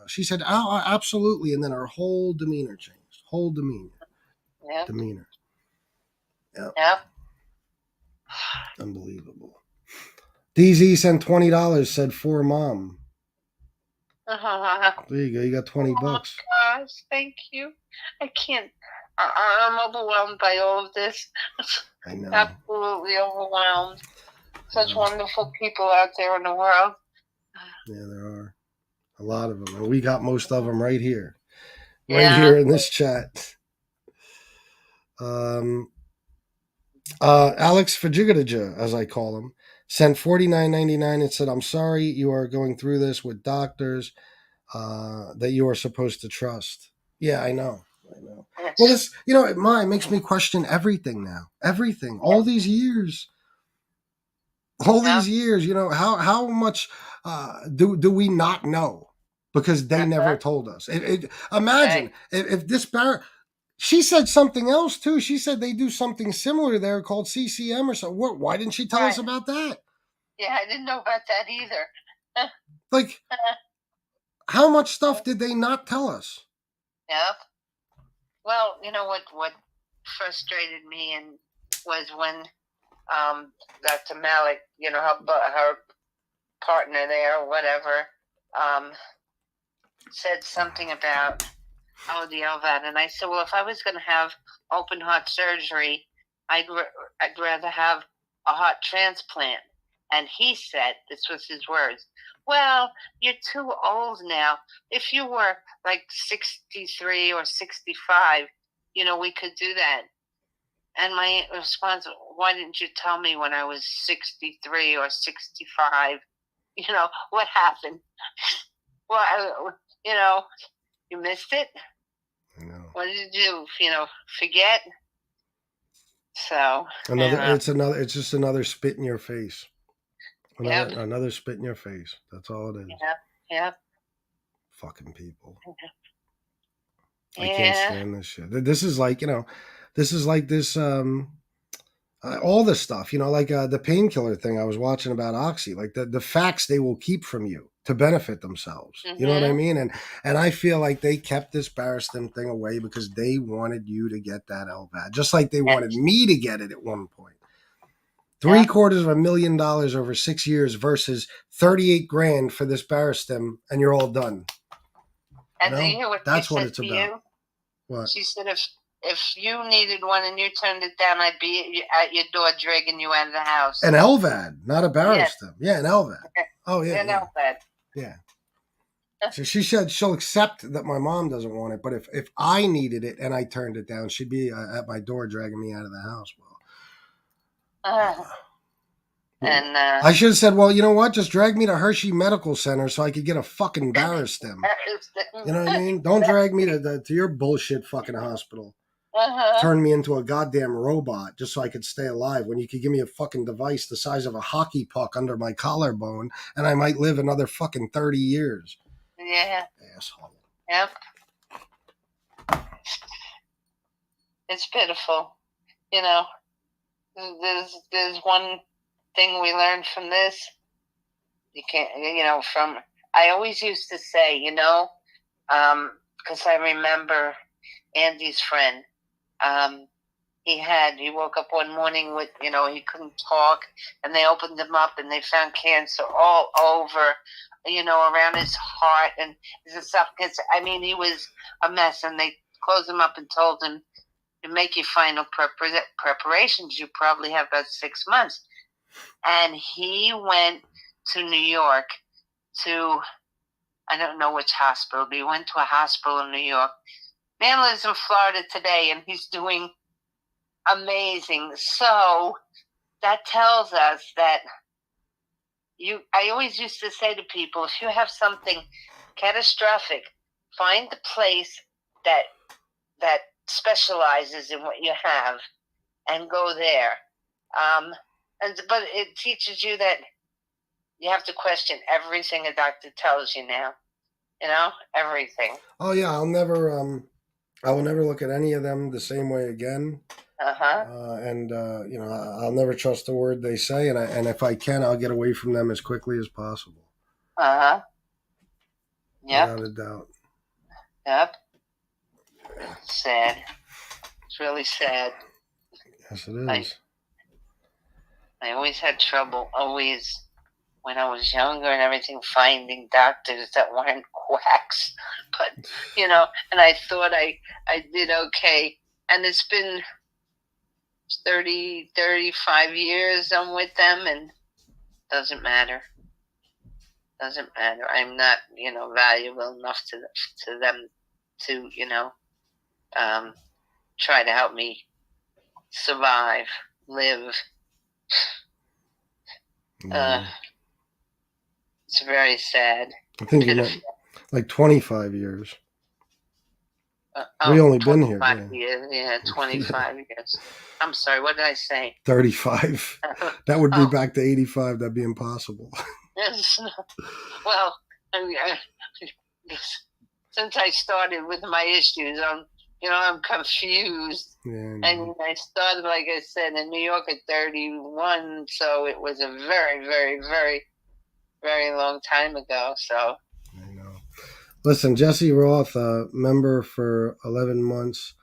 she said, oh, absolutely. And then her whole demeanor changed. Yep. Demeanor. Yep. Unbelievable. DZ sent $20. Said for mom. Oh There you go. You got $20. my gosh, thank you. I can't. I'm overwhelmed by all of this. I know. Absolutely overwhelmed. Such wonderful people out there in the world. Yeah, there are a lot of them, and we got most of them right here, Yeah. here in this chat. Alex Fajigadaja, as I call him, sent $49.99 and said, "I'm sorry you are going through this with doctors that you are supposed to trust." Yeah, I know. Well, this, it makes me question everything now. Everything. All these years. How much do we not know because they never told us? Imagine if this she said something else too. She said they do something similar there called CCM or something. Why didn't she tell us about that? Yeah, I didn't know about that either. Like, how much stuff did they not tell us? Yep. Well, you know what frustrated me and was when Dr. Malik, her partner there or whatever, said something about the LVAD, and I said, well, if I was going to have open heart surgery, I'd rather have a heart transplant. And he said, this was his words, well, you're too old now. If you were like 63 or 65, we could do that. And my response, why didn't you tell me when I was 63 or 65? What happened? Well, you missed it. No. What did you do? Forget? So it's just another spit in your face. Another spit in your face. That's all it is. Yep. Fucking people. Yeah. I can't stand this shit. This is like, this all this stuff, like the painkiller thing I was watching about Oxy, like the facts they will keep from you to benefit themselves. Mm-hmm. You know what I mean? And I feel like they kept this Barristan thing away because they wanted you to get that LVAD, just like they wanted me to get it at one point. $750,000 over 6 years versus $38,000 for this Barristan, and you're all done. And do you hear what that's she what said it's to about. you? What? She said, if you needed one and you turned it down, I'd be at your door dragging you out of the house. An LVAD, not a Barristan. Yeah, an LVAD. Oh, yeah. An LVAD. Yeah. So she said she'll accept that my mom doesn't want it, but if I needed it and I turned it down, she'd be at my door dragging me out of the house. And I should have said, well, you know what? Just drag me to Hershey Medical Center so I could get a fucking Barristan. You know what I mean? Don't drag me to your bullshit fucking hospital. Turn me into a goddamn robot just so I could stay alive when you could give me a fucking device the size of a hockey puck under my collarbone and I might live another fucking 30 years. Yeah. Asshole. Yep. It's pitiful. There's one thing we learned from this. You can't, I always used to say, because I remember Andy's friend, he woke up one morning with, he couldn't talk, and they opened him up and they found cancer all over, around his heart and his esophagus. I mean, he was a mess, and they closed him up and told him to make your final preparations. You probably have about 6 months. And he went to New York to, I don't know which hospital, but he went to a hospital in New York. Man lives in Florida today, and he's doing amazing. So that tells us that I always used to say to people, if you have something catastrophic, find the place that specializes in what you have and go there. But it teaches you that you have to question everything a doctor tells you now. Everything. Oh yeah, I will never look at any of them the same way again. I'll never trust a word they say, and if I can, I'll get away from them as quickly as possible. Yep. Without a doubt. Yep. Sad. It's really sad. Yes, it is. I always had trouble, always when I was younger and everything, finding doctors that weren't quacks. But, you know, and I thought I did okay. And it's been 35 years I'm with them, and doesn't matter. Doesn't matter. I'm not, you know, valuable enough to them to, you know, try to help me survive, live. It's very sad. I think you meant like 25 years. We only been here. 25 years. Yeah, 25 years. I'm sorry, what did I say? 35. That would be back to 85. That'd be impossible. Yes. Well, since I started with my issues, I'm confused. Yeah, and I started, like I said, in New York at 31, so it was a very, very, very, very long time ago. So I know. Listen, Jesse Roth, a member for 11 months,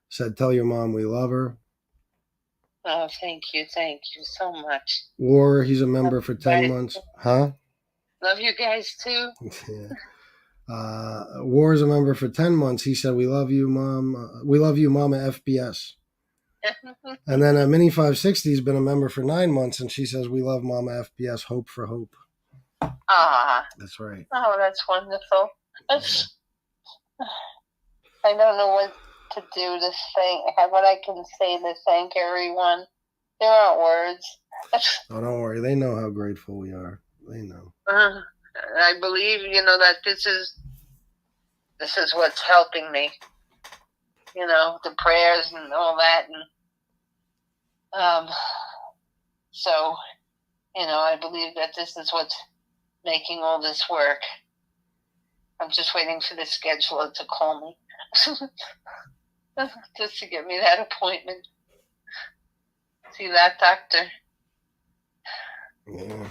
said, "Tell your mom we love her." oh, thank you so much. War, he's a member for 10 months. Huh? Love you guys too. Yeah. War is a member for 10 months. He said, "We love you, Mom. We love you, Mama FBS." And then Mini 560 has been a member for 9 months, and she says, "We love Mama FBS. Hope for hope." That's right. Oh, that's wonderful. I don't know what to do to thank, what I can say to thank everyone. There aren't words. Oh, don't worry. They know how grateful we are. They know. I believe, that this is what's helping me. The prayers and all that, and so, I believe that this is what's making all this work. I'm just waiting for the scheduler to call me just to get me that appointment. See that doctor. Yeah.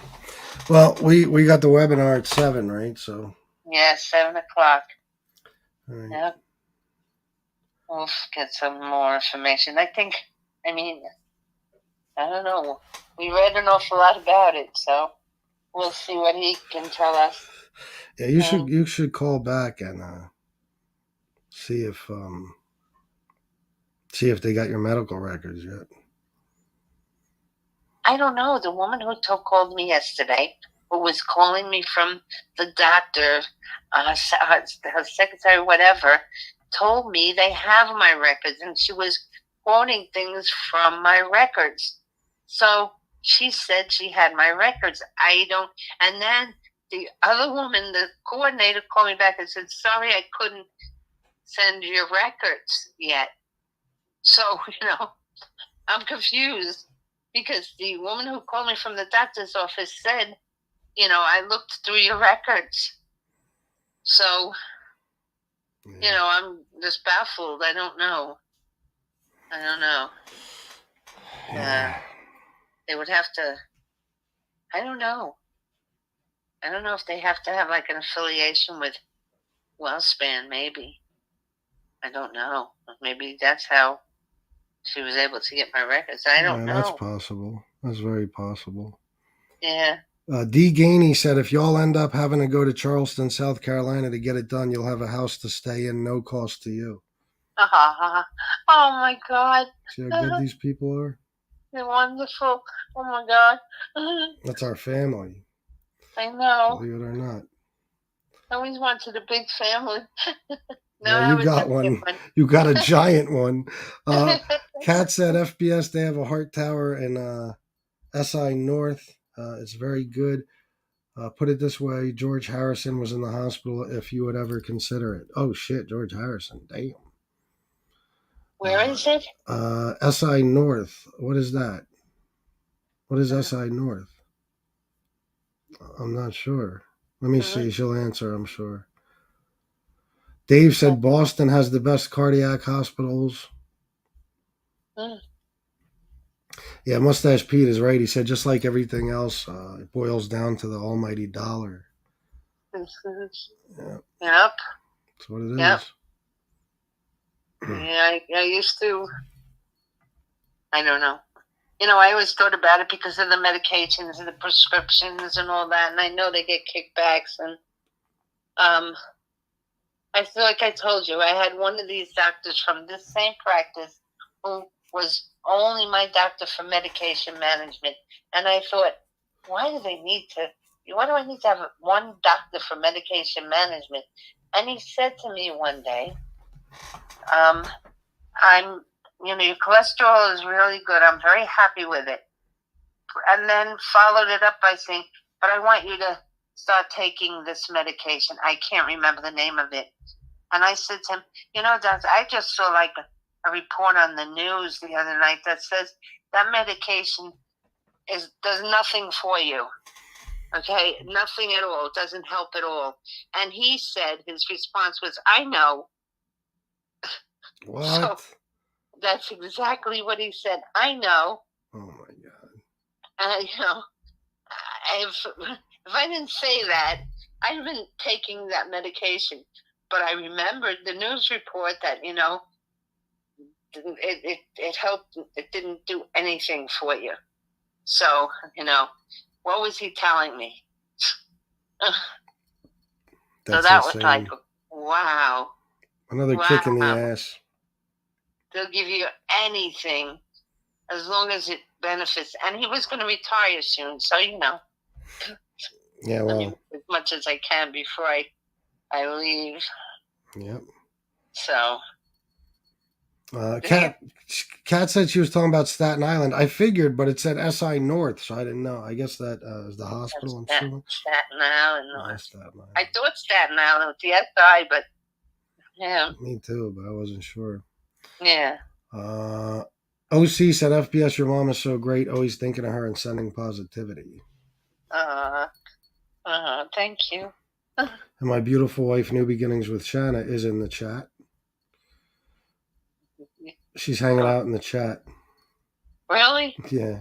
Well, we got the webinar at 7, right? So. Yeah, 7 o'clock. All right. Yep. We'll get some more information. I don't know. We read an awful lot about it, so we'll see what he can tell us. Yeah, you should call back and see if they got your medical records yet. I don't know. The woman who called me yesterday, who was calling me from the doctor, her secretary, whatever, told me they have my records, and she was quoting things from my records. So she said she had my records. I don't. And then the other woman, the coordinator, called me back and said, "Sorry, I couldn't send your records yet." So, I'm confused because the woman who called me from the doctor's office said, I looked through your records. So, I'm just baffled. I don't know. Yeah. They would have to, I don't know. I don't know if they have to have like an affiliation with WellSpan, maybe. I don't know. Maybe that's how she was able to get my records. I don't know. That's possible. That's very possible. Yeah. D. Gainey said, "If y'all end up having to go to Charleston, South Carolina to get it done, you'll have a house to stay in, no cost to you." Oh my God. See how good these people are? They're wonderful. Oh my God. That's our family. I know. Believe it or not. I always wanted a big family. No, you got one. You got a giant one. Kat said FBS, they have a heart tower in SI North. It's very good. Put it this way, George Harrison was in the hospital if you would ever consider it. Oh, shit, George Harrison. Damn. Where is it? SI North. What is that? What is SI North? I'm not sure. Let me see. She'll answer, I'm sure. Dave said Boston has the best cardiac hospitals. Yeah, Mustache Pete is right. He said just like everything else, it boils down to the almighty dollar. Yep. That's what it is. Yep. Yeah, I used to. I don't know. I always thought about it because of the medications and the prescriptions and all that, and I know they get kickbacks. And I feel like I told you, I had one of these doctors from this same practice who was only my doctor for medication management, and I thought, why do I need to have one doctor for medication management? And he said to me one day, your cholesterol is really good. I'm very happy with it. And then followed it up by saying, but I want you to start taking this medication. I can't remember the name of it. And I said to him, Doctor, I just saw like a report on the news the other night that says that medication does nothing for you. Okay? Nothing at all. It doesn't help at all. And he said, his response was, I know. What? So that's exactly what he said. I know. Oh my God. And if I didn't say that, I've been taking that medication. But I remembered the news report that, it helped. It didn't do anything for you. So, what was he telling me? So that was like, wow. Another kick in the ass. They'll give you anything as long as it benefits. And he was going to retire soon, so Yeah, well, as much as I can before I leave. Yep. So. Kat said she was talking about Staten Island. I figured, but it said SI North, so I didn't know. I guess that is the hospital. I'm assuming. Staten Island North. Staten Island. I thought Staten Island was the SI, but yeah. Me too, but I wasn't sure. Yeah. OC said, FPS, your mom is so great. Always thinking of her and sending positivity. Thank you. And my beautiful wife, New Beginnings with Shanna, is in the chat. She's hanging out in the chat. Really? Yeah.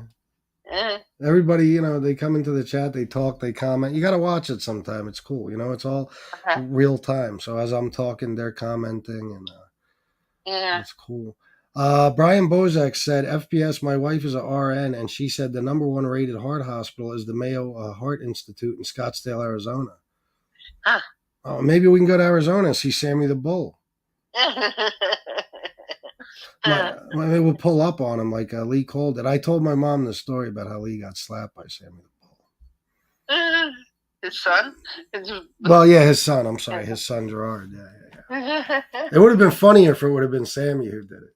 Everybody, they come into the chat, they talk, they comment. You got to watch it sometime. It's cool. It's all real time. So as I'm talking, they're commenting, and it's cool. Brian Bozak said, FPS, my wife is a RN, and she said the #1 rated heart hospital is the Mayo Heart Institute in Scottsdale, Arizona. Maybe we can go to Arizona and see Sammy the Bull. Maybe we'll pull up on him like Lee Cole did. I told my mom the story about how Lee got slapped by Sammy the Bull. His son? Well, yeah, his son. I'm sorry. His son, Gerard. Yeah. It would have been funnier if it would have been Sammy who did it.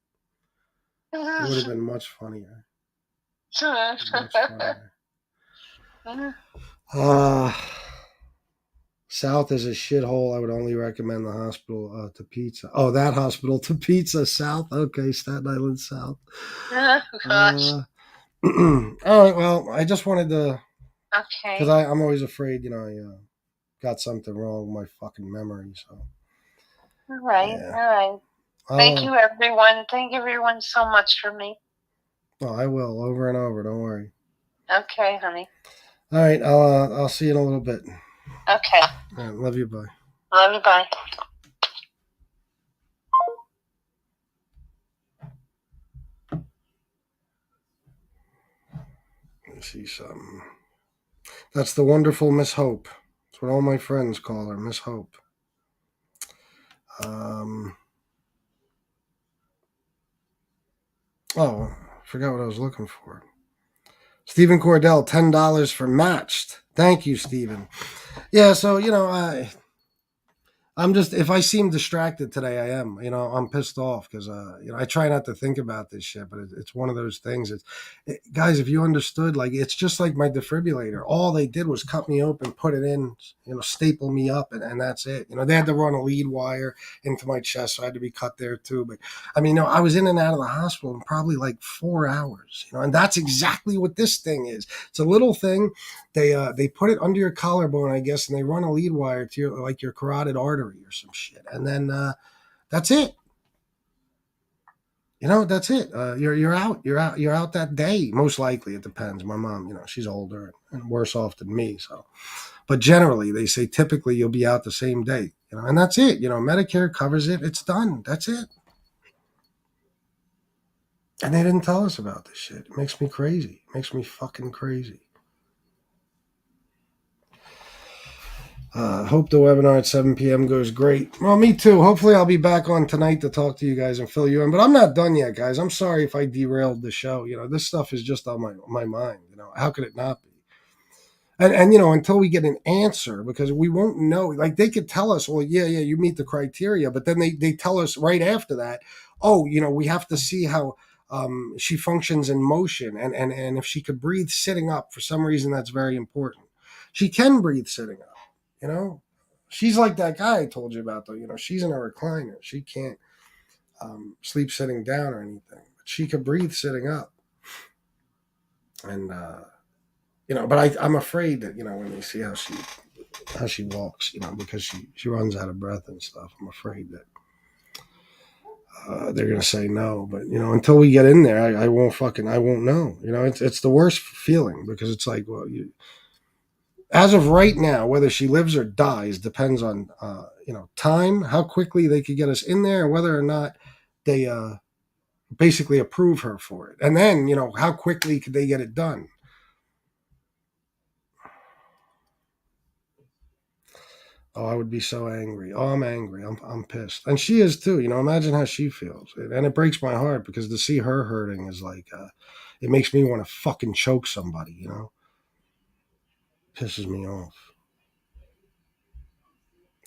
It would have been much funnier. South is a shithole. I would only recommend the hospital to Pizza. Oh, that hospital to Pizza. South? Okay, Staten Island South. Oh, gosh. All right, well, I just wanted to... Okay. Because I'm always afraid, I got something wrong with my fucking memory, so... All right, yeah. all right. Thank you, everyone. Thank everyone so much for me. Oh, I will, over and over. Don't worry. Okay, honey. All right, I'll see you in a little bit. Okay. All right, love you, bye. Love you, bye. Let me see something. That's the wonderful Miss Hope. That's what all my friends call her, Miss Hope. Oh, I forgot what I was looking for. Stephen Cordell, $10 for Matched. Thank you, Stephen. Yeah, so, I'm just, if I seem distracted today, I am. I'm pissed off because, I try not to think about this shit, but it's one of those things. Guys, if you understood, it's just like my defibrillator. All they did was cut me open, put it in, staple me up, and that's it. They had to run a lead wire into my chest, so I had to be cut there too. But, I was in and out of the hospital in probably 4 hours, and that's exactly what this thing is. It's a little thing. They put it under your collarbone, I guess, and they run a lead wire to your carotid artery or some shit, and then that's it. That's it. You're out that day, most likely. It depends. My mom, she's older and worse off than me, so. But generally, they say typically you'll be out the same day, and that's it. Medicare covers it. It's done. That's it. And they didn't tell us about this shit. It makes me crazy. It makes me fucking crazy. Hope the webinar at 7 p.m. goes great. Well, me too. Hopefully I'll be back on tonight to talk to you guys and fill you in. But I'm not done yet, guys. I'm sorry if I derailed the show. You know, this stuff is just on my mind. You know, how could it not be? And you know, until we get an answer, because we won't know. Like, they could tell us, well, yeah, you meet the criteria. But then they tell us right after that, oh, you know, we have to see how she functions in motion. And if she could breathe sitting up, for some reason, that's very important. She can breathe sitting up. You know, she's like that guy I told you about, though. You know, she's in a recliner. She can't sleep sitting down or anything, but she could breathe sitting up. And you know, but I'm afraid that, you know, when they see how she walks, you know, because she runs out of breath and stuff. I'm afraid that they're gonna say no. But you know, until we get in there, I won't know. You know, it's the worst feeling, because it's like, well, as of right now, whether she lives or dies depends on, you know, time, how quickly they could get us in there, and whether or not they basically approve her for it. And then, you know, how quickly could they get it done? Oh, I would be so angry. Oh, I'm angry. I'm pissed. And she is too. You know, imagine how she feels. And it breaks my heart, because to see her hurting is like, it makes me want to fucking choke somebody, you know? Pisses me off.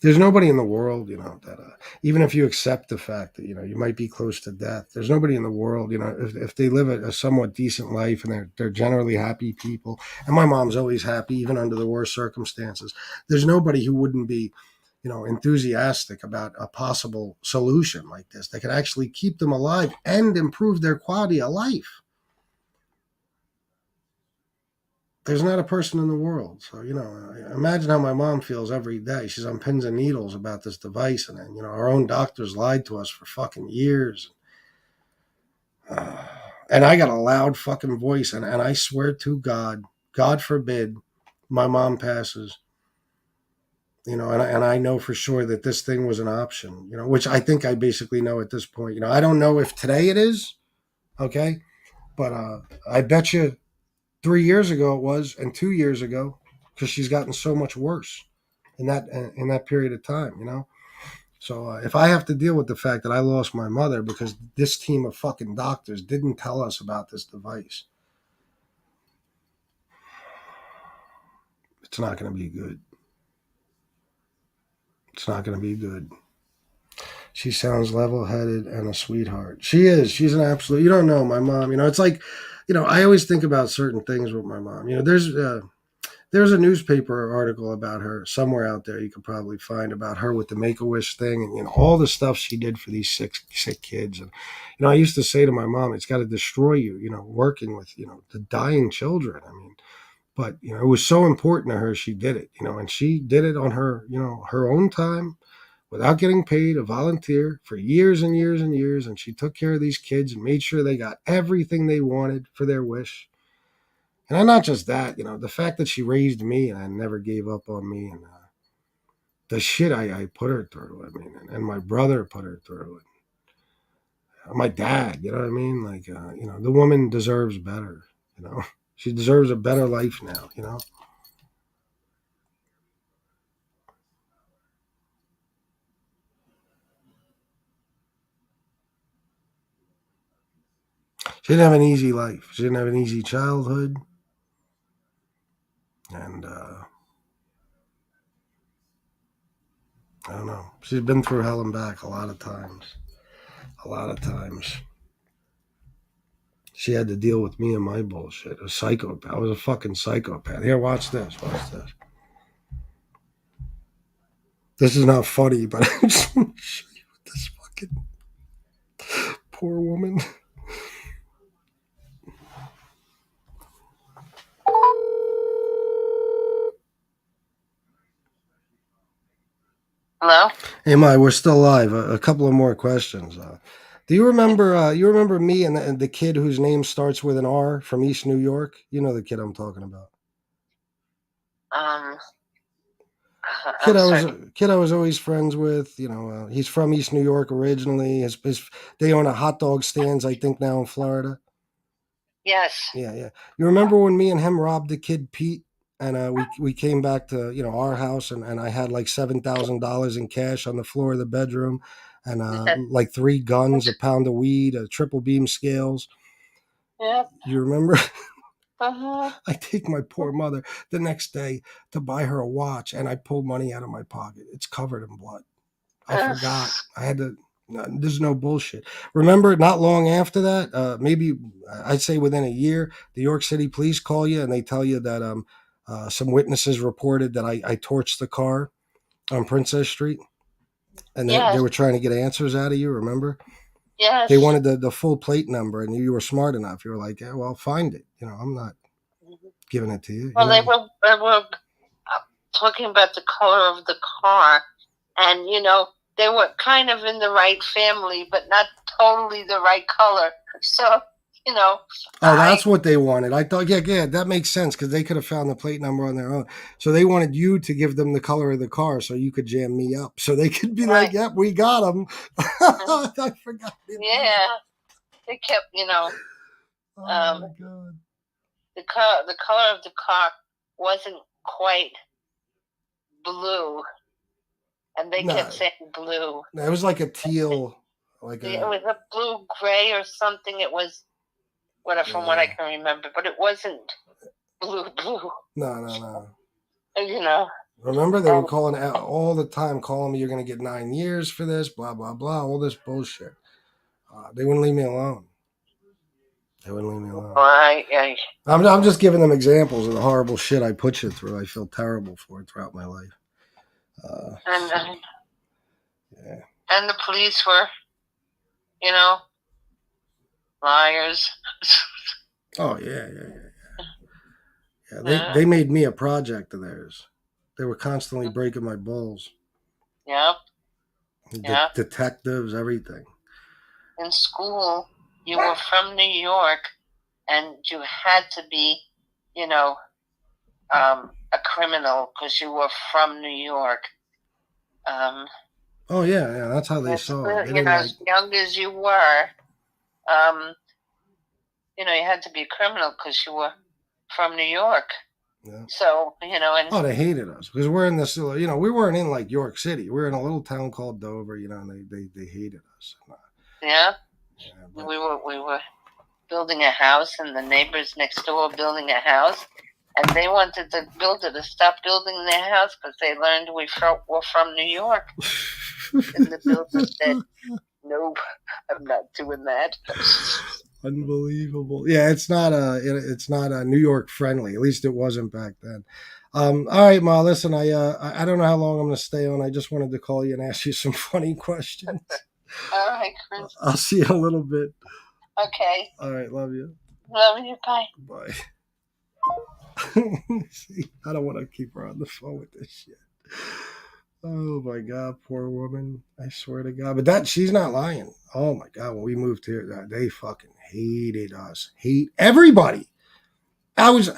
There's nobody in the world, you know, that even if you accept the fact that, you know, you might be close to death, there's nobody in the world, you know, if they live a somewhat decent life and they're generally happy people, and my mom's always happy even under the worst circumstances, there's nobody who wouldn't be, you know, enthusiastic about a possible solution like this that could actually keep them alive and improve their quality of life. There's not a person in the world. So, you know, imagine how my mom feels every day. She's on pins and needles about this device. And then, you know, our own doctors lied to us for fucking years. And I got a loud fucking voice. And I swear to God, God forbid my mom passes, you know, and I know for sure that this thing was an option, you know, which I think I basically know at this point. You know, I don't know if today it is, okay? But I bet you 3 years ago it was, and 2 years ago, because she's gotten so much worse in that period of time, you know. So if I have to deal with the fact that I lost my mother because this team of fucking doctors didn't tell us about this device, it's not going to be good. It's not going to be good. She sounds level-headed and a sweetheart. She is. She's an absolute. You don't know my mom. You know, it's like, you know, I always think about certain things with my mom. You know, there's a newspaper article about her somewhere out there you could probably find, about her with the Make-A-Wish thing, and, you know, all the stuff she did for these sick kids. And, you know, I used to say to my mom, it's got to destroy you, you know, working with, you know, the dying children. I mean, but, you know, it was so important to her, she did it, you know, and she did it on her, you know, her own time, without getting paid, a volunteer for years and years and years. And she took care of these kids and made sure they got everything they wanted for their wish. And not just that, you know, the fact that she raised me and never gave up on me, and the shit I put her through. I mean, and my brother put her through, and my dad, you know what I mean? Like, you know, the woman deserves better, you know. She deserves a better life now, you know. She didn't have an easy life. She didn't have an easy childhood. And I don't know. She's been through hell and back a lot of times. A lot of times. She had to deal with me and my bullshit. A psychopath. I was a fucking psychopath. Here, watch this. Watch this. This is not funny, but I just want to show you this fucking poor woman. Hello? Hey, Mai, we're still live. A couple of more questions. Do you remember? You remember me and the kid whose name starts with an R from East New York? You know the kid I'm talking about. Kid I'm I was sorry. kid I was always friends with. He's from East New York originally. They own a hot dog stands, I think, now in Florida. Yes. Yeah, yeah. You remember when me and him robbed the kid Pete, and we came back to our house, and I had like $7,000 in cash on the floor of the bedroom, and like 3 guns, a pound of weed, a triple beam scales. Yep. You remember? Uh-huh. I take my poor mother the next day to buy her a watch, and I pull money out of my pocket. It's covered in blood. I forgot. I had to. No, there's no bullshit. Remember, not long after that, maybe I'd say within a year, the York City police call you and they tell you that some witnesses reported that I torched the car on Princess Street, and they Yes. were trying to get answers out of you. Remember? Yes. They wanted the full plate number, and you were smart enough. You were like, "Yeah, well, find it." I'm not giving it to you. Well, they were talking about the color of the car, and they were kind of in the right family, but not totally the right color. So Oh, that's what they wanted. I thought, yeah, that makes sense because they could have found the plate number on their own. So they wanted you to give them the color of the car so you could jam me up. So they could be like, yep, we got him. I forgot. Yeah, they kept, Oh, my God. the color of the car wasn't quite blue, and they kept saying blue. No, it was like a teal, it was a blue gray or something. It was from what I can remember, but it wasn't blue. No. Remember, they were calling out all the time, calling me, you're going to get 9 years for this, blah, blah, blah, all this bullshit. They wouldn't leave me alone. Right. I'm just giving them examples of the horrible shit I put you through. I feel terrible for it throughout my life. And the police were, liars. Oh, yeah. They made me a project of theirs. They were constantly breaking my balls. Yep. Detectives, everything. In school, you were from New York, and you had to be, a criminal because you were from New York. Oh, yeah, that's how they saw it. As young as you were, you had to be a criminal because you were from New York. Yeah. So, and they hated us because we're in this, we weren't in like York City. We were in a little town called Dover, and they hated us. Yeah. We were building a house, and the neighbors next door were building a house, and they wanted the builder to stop building their house because they learned we were from New York. And the builder said, "Nope, I'm not doing that." Unbelievable. Yeah, it's not a New York friendly. At least it wasn't back then. All right, Ma. Listen, I don't know how long I'm going to stay on. I just wanted to call you and ask you some funny questions. All right, Chris. I'll see you in a little bit. Okay. All right, love you. Love you. Bye. Bye. See, I don't want to keep her on the phone with this shit. Oh my God, poor woman. I swear to God. But she's not lying. Oh my God, when we moved here, they fucking hated us. Hate everybody. As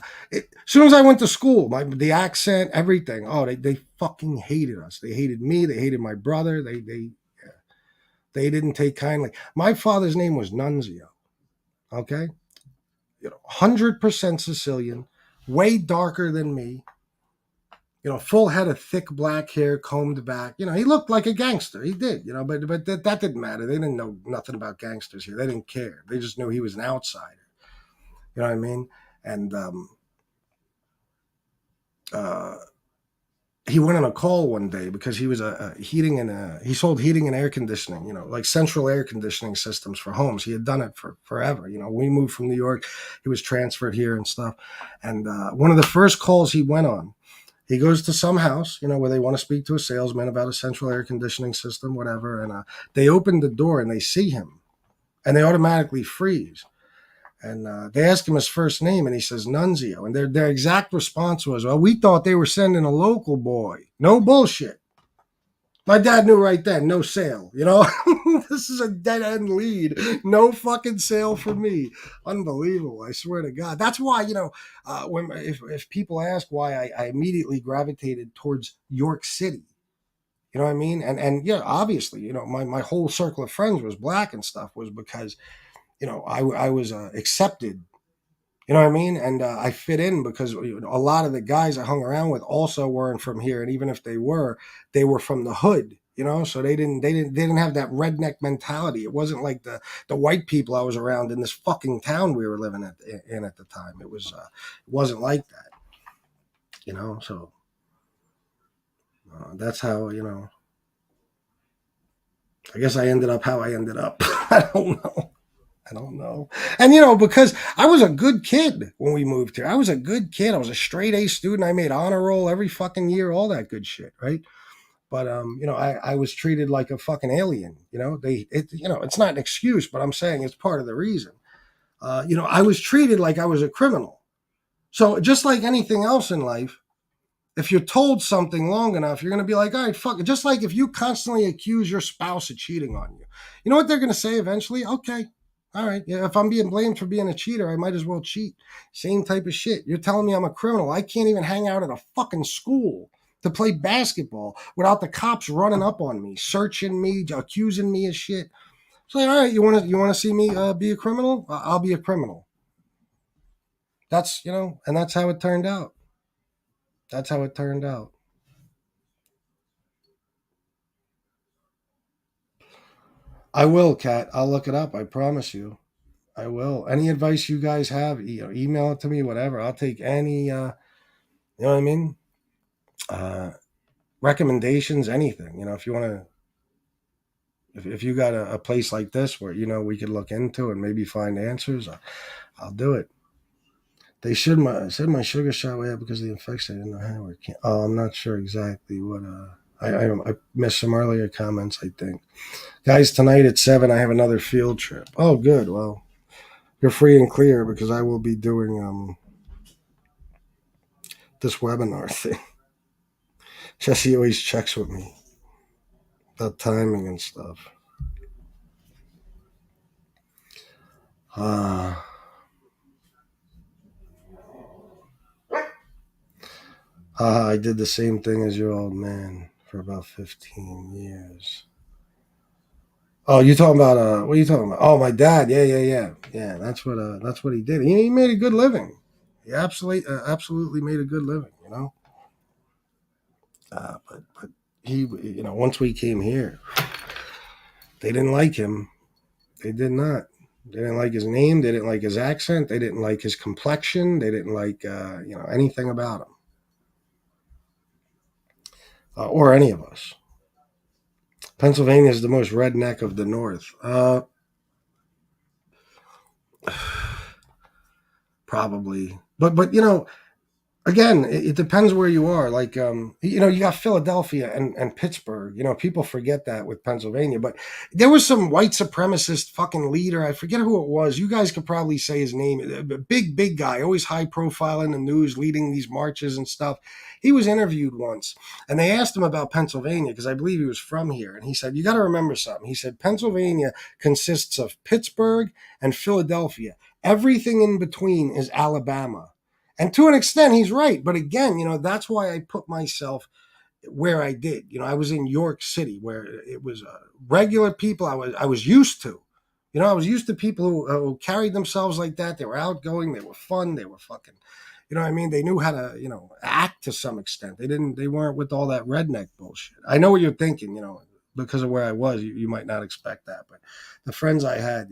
soon as I went to school, the accent, everything. Oh, they fucking hated us. They hated me. They hated my brother. They didn't take kindly. My father's name was Nunzio. Okay? 100% Sicilian, way darker than me. Full head of thick black hair, combed back. He looked like a gangster. He did, but that didn't matter. They didn't know nothing about gangsters here. They didn't care. They just knew he was an outsider. You know what I mean? And he went on a call one day because he was he sold heating and air conditioning, like central air conditioning systems for homes. He had done it for forever. We moved from New York. He was transferred here and stuff. And one of the first calls he went on, he goes to some house, where they want to speak to a salesman about a central air conditioning system, whatever. And they open the door and they see him and they automatically freeze. And they ask him his first name and he says Nunzio. And their exact response was, well, we thought they were sending a local boy. No bullshit. My dad knew right then, no sale, you know? This is a dead end lead. No fucking sale for me. Unbelievable. I swear to God. That's why, if people ask why I immediately gravitated towards York City, you know what I mean? And yeah, obviously, my whole circle of friends was black and stuff was because, I was accepted. You know what I mean? And I fit in because a lot of the guys I hung around with also weren't from here, and even if they were from the hood. So they didn't have that redneck mentality. It wasn't like the white people I was around in this fucking town we were living in at the time. It wasn't like that. So that's how I guess I ended up how I ended up. I don't know. I don't know. And because I was a good kid when we moved here. I was a good kid. I was a straight A student. I made honor roll every fucking year, all that good shit, right? But I was treated like a fucking alien. It's not an excuse, but I'm saying it's part of the reason. I was treated like I was a criminal. So just like anything else in life, if you're told something long enough, you're going to be like, all right, fuck it. Just like if you constantly accuse your spouse of cheating on you, you know what they're going to say eventually? Okay, all right. Yeah, if I'm being blamed for being a cheater, I might as well cheat. Same type of shit. You're telling me I'm a criminal. I can't even hang out at a fucking school to play basketball without the cops running up on me, searching me, accusing me of shit. It's like, all right, you want to see me be a criminal? I'll be a criminal. That's, and that's how it turned out. That's how it turned out. I will, Kat. I'll look it up. I promise you. I will. Any advice you guys have, email it to me, whatever. I'll take any, you know what I mean? Uh, Recommendations, anything. If you want to, if you got a place like this where, we could look into and maybe find answers, I'll do it. They said my sugar shot way up because of the infection. I didn't know how it came. Oh, I'm not sure exactly what, I missed some earlier comments, I think. Guys, tonight at 7, I have another field trip. Oh, good. Well, you're free and clear because I will be doing this webinar thing. Jesse always checks with me about timing and stuff. I did the same thing as your old man for about 15 years. Oh, you talking about what are you talking about? Oh, my dad. Yeah. That's what he did. He made a good living. He absolutely made a good living. But he, once we came here, they didn't like him. They did not. They didn't like his name. They didn't like his accent. They didn't like his complexion. They didn't like anything about him or any of us. Pennsylvania is the most redneck of the North. Probably, but again, it depends where you are. Like, you got Philadelphia and Pittsburgh. People forget that with Pennsylvania. But there was some white supremacist fucking leader. I forget who it was. You guys could probably say his name. A big guy, always high profile in the news, leading these marches and stuff. He was interviewed once, and they asked him about Pennsylvania because I believe he was from here. And he said, you got to remember something. He said, Pennsylvania consists of Pittsburgh and Philadelphia. Everything in between is Alabama. And to an extent, he's right. But again, that's why I put myself where I did. I was in York City, where it was regular people I was used to. I was used to people who carried themselves like that. They were outgoing. They were fun. They were fucking, you know what I mean? They knew how to, act to some extent. They weren't with all that redneck bullshit. I know what you're thinking, because of where I was, you might not expect that. But the friends I had,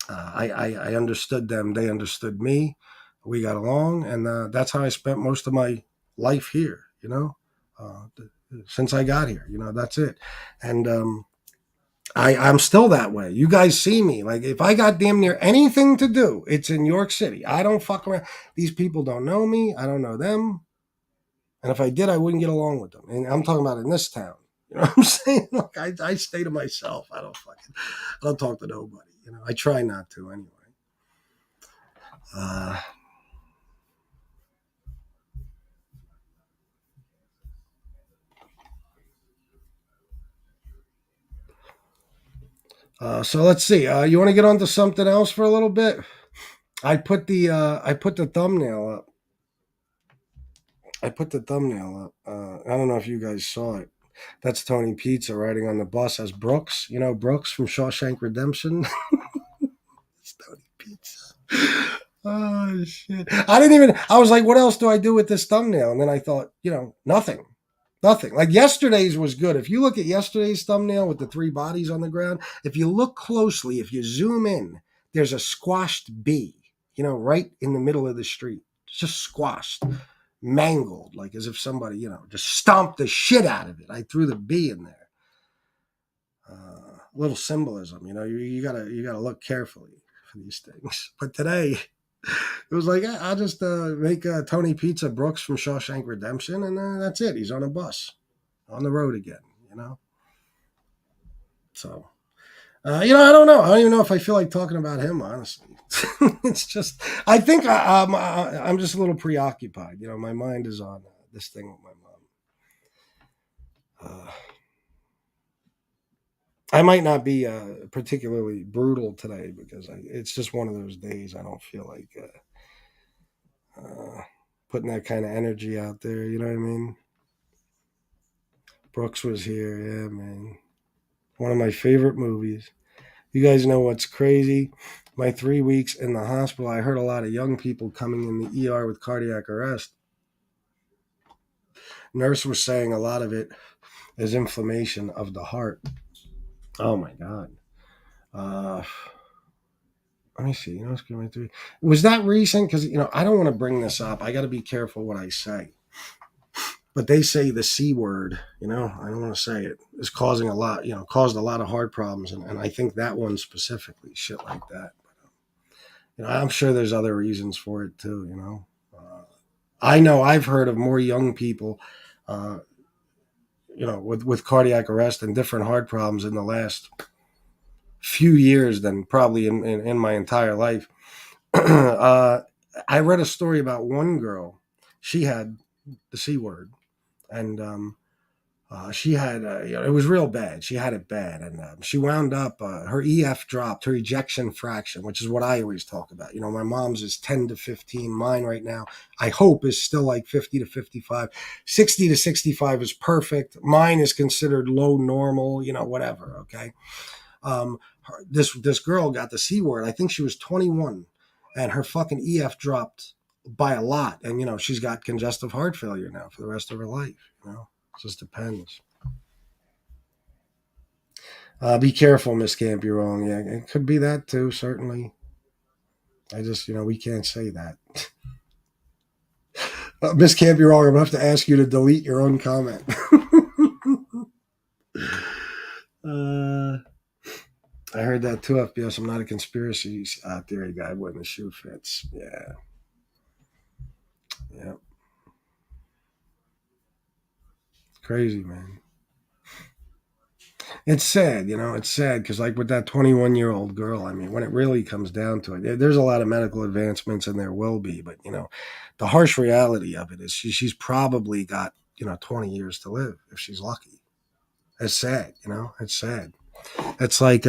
I understood them. They understood me. We got along, and that's how I spent most of my life here, since I got here, that's it. And I'm still that way. You guys see me. Like, if I got damn near anything to do, it's in York City. I don't fuck around. These people don't know me. I don't know them. And if I did, I wouldn't get along with them. And I'm talking about in this town. You know what I'm saying? Look, I stay to myself. I don't talk to nobody. I try not to anyway. So let's see. You want to get on to something else for a little bit? I put the thumbnail up. I don't know if you guys saw it. That's Tony Pizza riding on the bus as Brooks. You know Brooks from Shawshank Redemption? It's Tony Pizza. Oh, shit. I was like, what else do I do with this thumbnail? And then I thought, nothing. Nothing. Like yesterday's was good. If you look at yesterday's thumbnail with the 3 bodies on the ground, if you look closely, if you zoom in, there's a squashed bee, right in the middle of the street. It's just squashed, mangled, like as if somebody, just stomped the shit out of it. I threw the bee in there. Little symbolism, you gotta look carefully for these things. But today, it was like, I'll just make Tony Pizza Brooks from Shawshank Redemption, and that's it. He's on a bus, on the road again, So, I don't know. I don't even know if I feel like talking about him, honestly. It's just, I think I'm just a little preoccupied. My mind is on this thing with my mom. I might not be particularly brutal today because it's just one of those days I don't feel like putting that kind of energy out there. You know what I mean? Brooks was here. Yeah, man. One of my favorite movies. You guys know what's crazy? My 3 weeks in the hospital, I heard a lot of young people coming in the ER with cardiac arrest. Nurse was saying a lot of it is inflammation of the heart. Oh my God. Let me see. Was that recent? Because, I don't want to bring this up. I got to be careful what I say. But they say the C word, I don't want to say it, is causing caused a lot of heart problems. And I think that one specifically, shit like that. But, I'm sure there's other reasons for it too, I know I've heard of more young people, with cardiac arrest and different heart problems in the last few years than probably in my entire life. I read a story about one girl. She had the C word, and she had it was real bad. She had it bad, and she wound up her EF dropped, her ejection fraction, which is what I always talk about. My mom's is 10 to 15. Mine right now, I hope, is still like 50 to 55. 60 to 65 is perfect. Mine is considered low normal. Whatever. Okay. This girl got the C word. I think she was 21, and her fucking EF dropped by a lot. And she's got congestive heart failure now for the rest of her life. It just depends. Be careful, Miss Can't Be Wrong. Yeah, it could be that too. Certainly. I just we can't say that. Miss Can't Be Wrong. I'm gonna have to ask you to delete your own comment. I heard that too, FBS. I'm not a conspiracy theory guy when the shoe fits. Yeah. Yep. Crazy, man. It's sad, it's sad because like with that 21-year-old girl, when it really comes down to it, there's a lot of medical advancements and there will be, but, the harsh reality of it is she's probably got, 20 years to live if she's lucky. It's sad, it's sad. It's like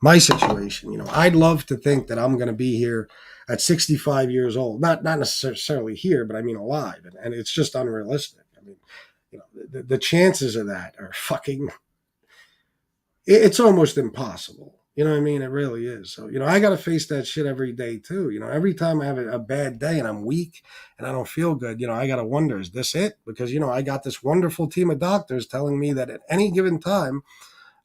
my situation, I'd love to think that I'm going to be here at 65 years old, not necessarily here, but alive. And it's just unrealistic. The chances of that are fucking, it's almost impossible. You know what I mean? It really is. So, I got to face that shit every day too. Every time I have a bad day and I'm weak and I don't feel good, I got to wonder, is this it? Because, I got this wonderful team of doctors telling me that at any given time,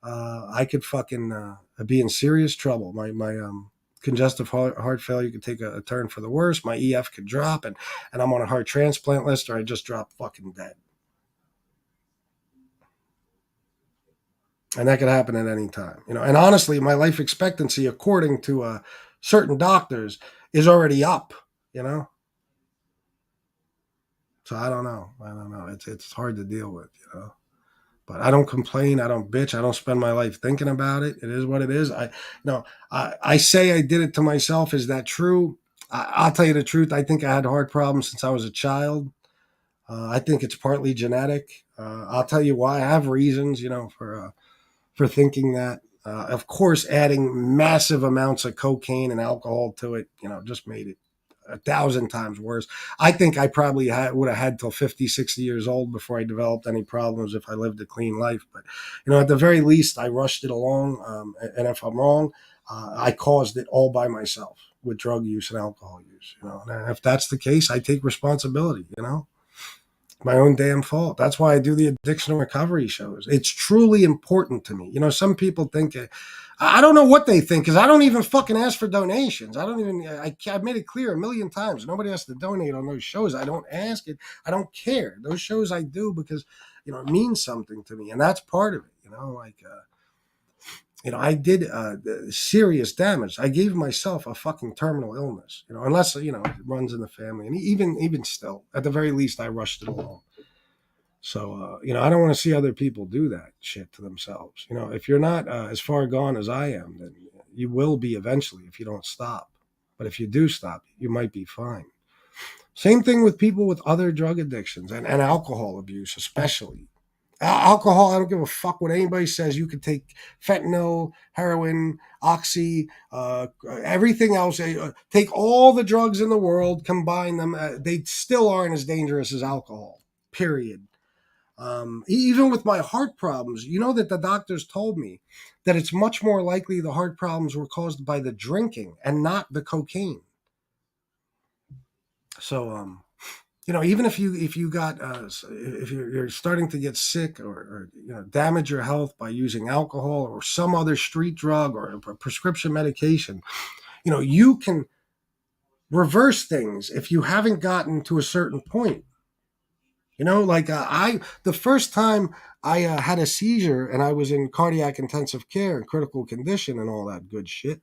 I could fucking be in serious trouble. My congestive heart failure could take a turn for the worse. My EF could drop and I'm on a heart transplant list, or I just drop fucking dead. And that could happen at any time, and honestly, my life expectancy, according to certain doctors, is already up, So I don't know. It's hard to deal with, But I don't complain. I don't bitch. I don't spend my life thinking about it. It is what it is. I say I did it to myself. Is that true? I'll tell you the truth. I think I had heart problems since I was a child. I think it's partly genetic. I'll tell you why. I have reasons, for thinking that. Of course, adding massive amounts of cocaine and alcohol to it, just made it 1,000 times worse. I think I probably would have had till 50, 60 years old before I developed any problems if I lived a clean life. But, at the very least, I rushed it along. And if I'm wrong, I caused it all by myself with drug use and alcohol use. And if that's the case, I take responsibility, my own damn fault. That's why I do the addiction recovery shows. It's truly important to me. Some people think, I don't know what they think, because I don't even fucking ask for donations. I've made it clear a million times. Nobody has to donate on those shows. I don't ask it. I don't care. Those shows I do because, it means something to me. And that's part of it, I did serious damage. I gave myself a fucking terminal illness, unless, it runs in the family. And even still, at the very least, I rushed it along. So, I don't want to see other people do that shit to themselves. If you're not as far gone as I am, then you will be eventually if you don't stop. But if you do stop, you might be fine. Same thing with people with other drug addictions and alcohol abuse, especially. Alcohol, I don't give a fuck what anybody says. You could take fentanyl, heroin, oxy, everything else. Take all the drugs in the world, combine them. They still aren't as dangerous as alcohol, period. Even with my heart problems, that the doctors told me that it's much more likely the heart problems were caused by the drinking and not the cocaine. So, even if you got if you're starting to get sick or damage your health by using alcohol or some other street drug or a prescription medication, you can reverse things if you haven't gotten to a certain point. The first time I had a seizure and I was in cardiac intensive care and critical condition and all that good shit.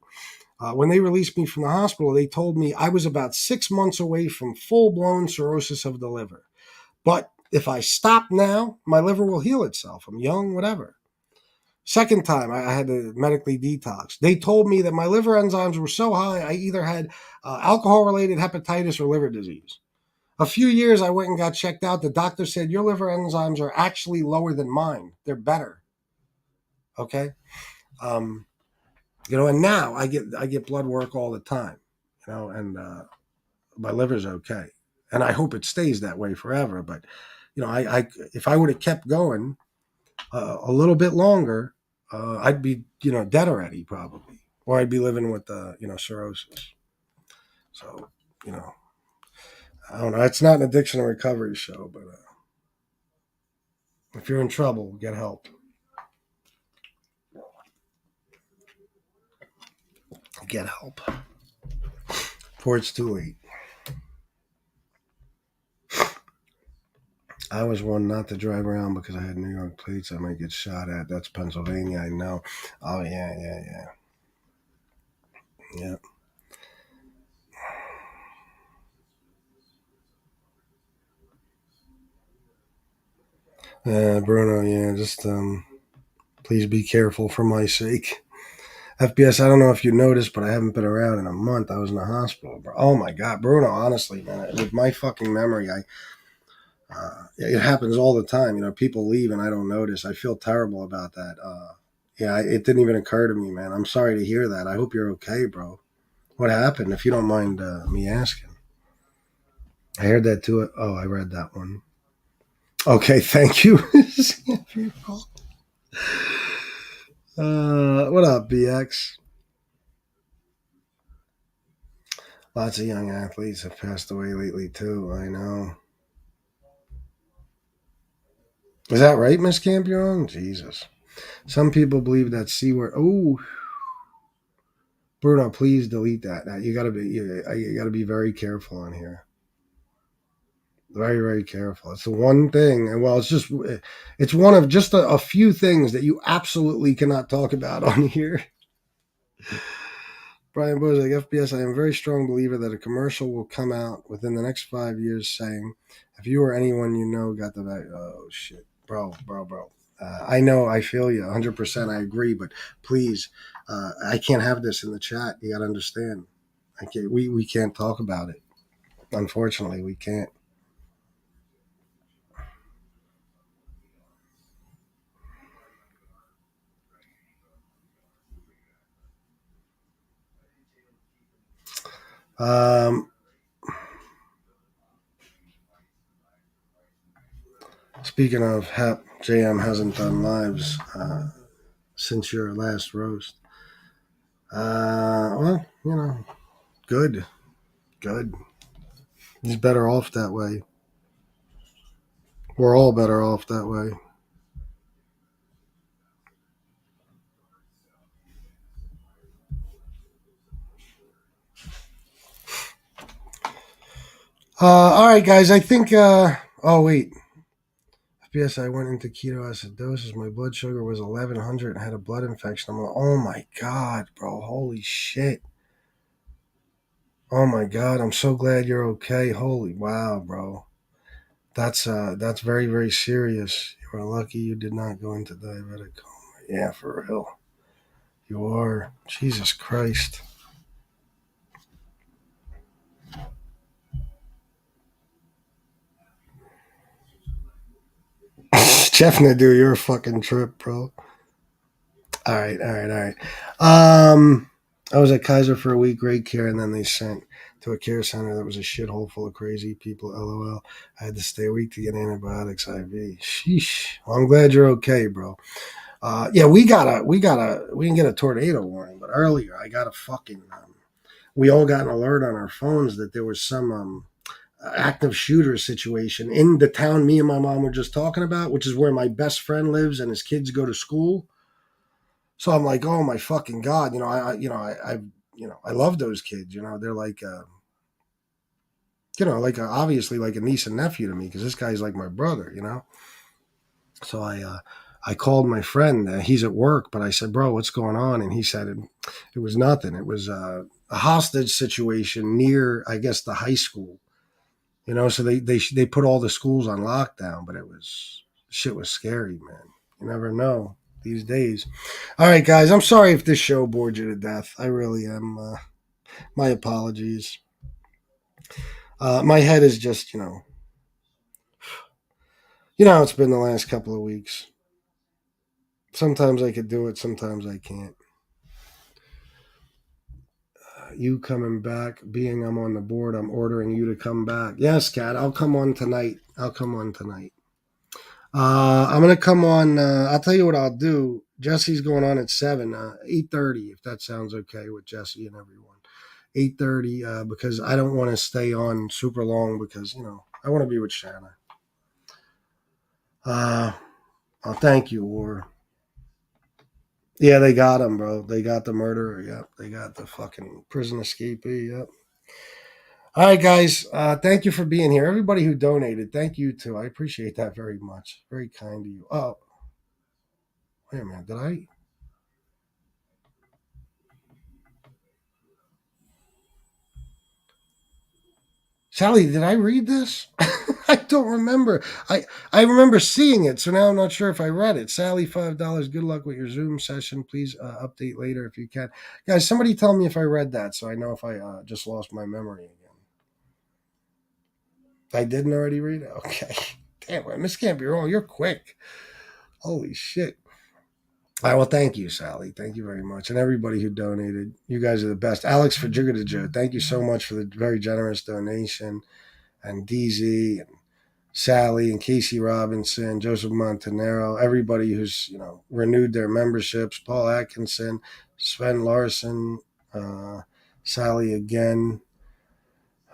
When they released me from the hospital, they told me I was about 6 months away from full-blown cirrhosis of the liver. But if I stop now, my liver will heal itself. I'm young, whatever. Second time, I had to medically detox. They told me that my liver enzymes were so high, I either had alcohol-related hepatitis or liver disease. A few years, I went and got checked out. The doctor said, your liver enzymes are actually lower than mine. They're better. Okay? And now I get blood work all the time, and my liver's okay. And I hope it stays that way forever. But, I if I would have kept going a little bit longer, I'd be, dead already probably. Or I'd be living with, cirrhosis. So, I don't know. It's not an addiction and recovery show, but if you're in trouble, get help. Get help before it's too late. I was one not to drive around because I had New York plates. I might get shot at. That's Pennsylvania, I know. Oh, yeah. Bruno, just please be careful for my sake. FBS, I don't know if you noticed, but I haven't been around in a month. I was in the hospital. Oh, my God. Bruno, honestly, man, with my fucking memory, it happens all the time. People leave and I don't notice. I feel terrible about that. It didn't even occur to me, man. I'm sorry to hear that. I hope you're okay, bro. What happened, if you don't mind me asking? I heard that too. Oh, I read that one. Okay, thank you. What up, BX? Lots of young athletes have passed away lately, too. I know. Is that right, Miss Campion? Jesus. Some people believe that C word. Oh, Bruno, please delete that. You gotta be very careful on here. Very, very careful. It's the one thing, and it's one of just a few things that you absolutely cannot talk about on here. Brian Bozak, FBS, I am a very strong believer that a commercial will come out within the next 5 years saying, if you or anyone you know got the vaccine. Oh, shit. Bro. I know, I feel you, 100%, I agree, but please, I can't have this in the chat. You got to understand. We can't talk about it. Unfortunately, we can't. Speaking of Hep, JM hasn't done lives since your last roast. Well, good. He's better off that way. We're all better off that way. All right, guys. I think. Oh wait. Yes, I went into ketoacidosis. My blood sugar was 1100 and had a blood infection. I'm like, oh my god, bro! Holy shit! Oh my god! I'm so glad you're okay. Holy wow, bro! That's very very serious. You are lucky you did not go into diabetic coma. Yeah, for real. You are. Jesus Christ. Jeff Nadeau, you're a fucking trip, bro. All right. I was at Kaiser for a week, great care, and then they sent to a care center that was a shithole full of crazy people. LOL. I had to stay a week to get antibiotics IV. Sheesh. Well, I'm glad you're okay, bro. Yeah, we didn't get a tornado warning, but earlier I got a fucking. We all got an alert on our phones that there was some active shooter situation in the town me and my mom were just talking about, which is where my best friend lives and his kids go to school. So I'm like, oh my fucking god, I love those kids. They're like, obviously like a niece and nephew to me because this guy's like my brother. So I called my friend. He's at work, but I said, bro, what's going on? And he said it was nothing. It was a hostage situation near, I guess, the high school. So they put all the schools on lockdown, but shit was scary, man. You never know these days. All right, guys, I'm sorry if this show bored you to death. I really am. My apologies. My head is just, it's been the last couple of weeks. Sometimes I could do it, sometimes I can't. You coming back, being I'm on the board, I'm ordering you to come back. Yes, Kat, I'll come on tonight. I'm going to come on. I'll tell you what I'll do. Jesse's going on at 7, 8:30, if that sounds okay with Jesse and everyone. 8:30, because I don't want to stay on super long because, I want to be with Shanna. I'll thank you, War. Yeah, they got him, bro. They got the murderer. Yep. They got the fucking prison escapee. Yep. All right, guys. Thank you for being here. Everybody who donated, thank you too. I appreciate that very much. Very kind of you. Oh, wait a minute. Did I? Sally, did I read this? I don't remember. I remember seeing it, so now I'm not sure if I read it. Sally, $5. Good luck with your Zoom session. Please update later if you can. Guys, somebody tell me if I read that so I know if I just lost my memory again. I didn't already read it? Okay. Damn, this can't be wrong. You're quick. Holy shit. All right, well, thank you, Sally. Thank you very much. And everybody who donated. You guys are the best. Alex for Jigga, thank you so much for the very generous donation. And DZ and Sally and Casey Robinson, Joseph Montanero, everybody who's, renewed their memberships. Paul Atkinson, Sven Larson, Sally again.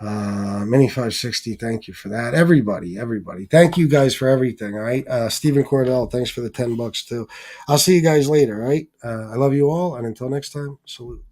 Mini 560, thank you for that. Everybody. Thank you guys for everything, all right? Stephen Cordell, thanks for the $10 too. I'll see you guys later, all right? I love you all, and until next time, salute.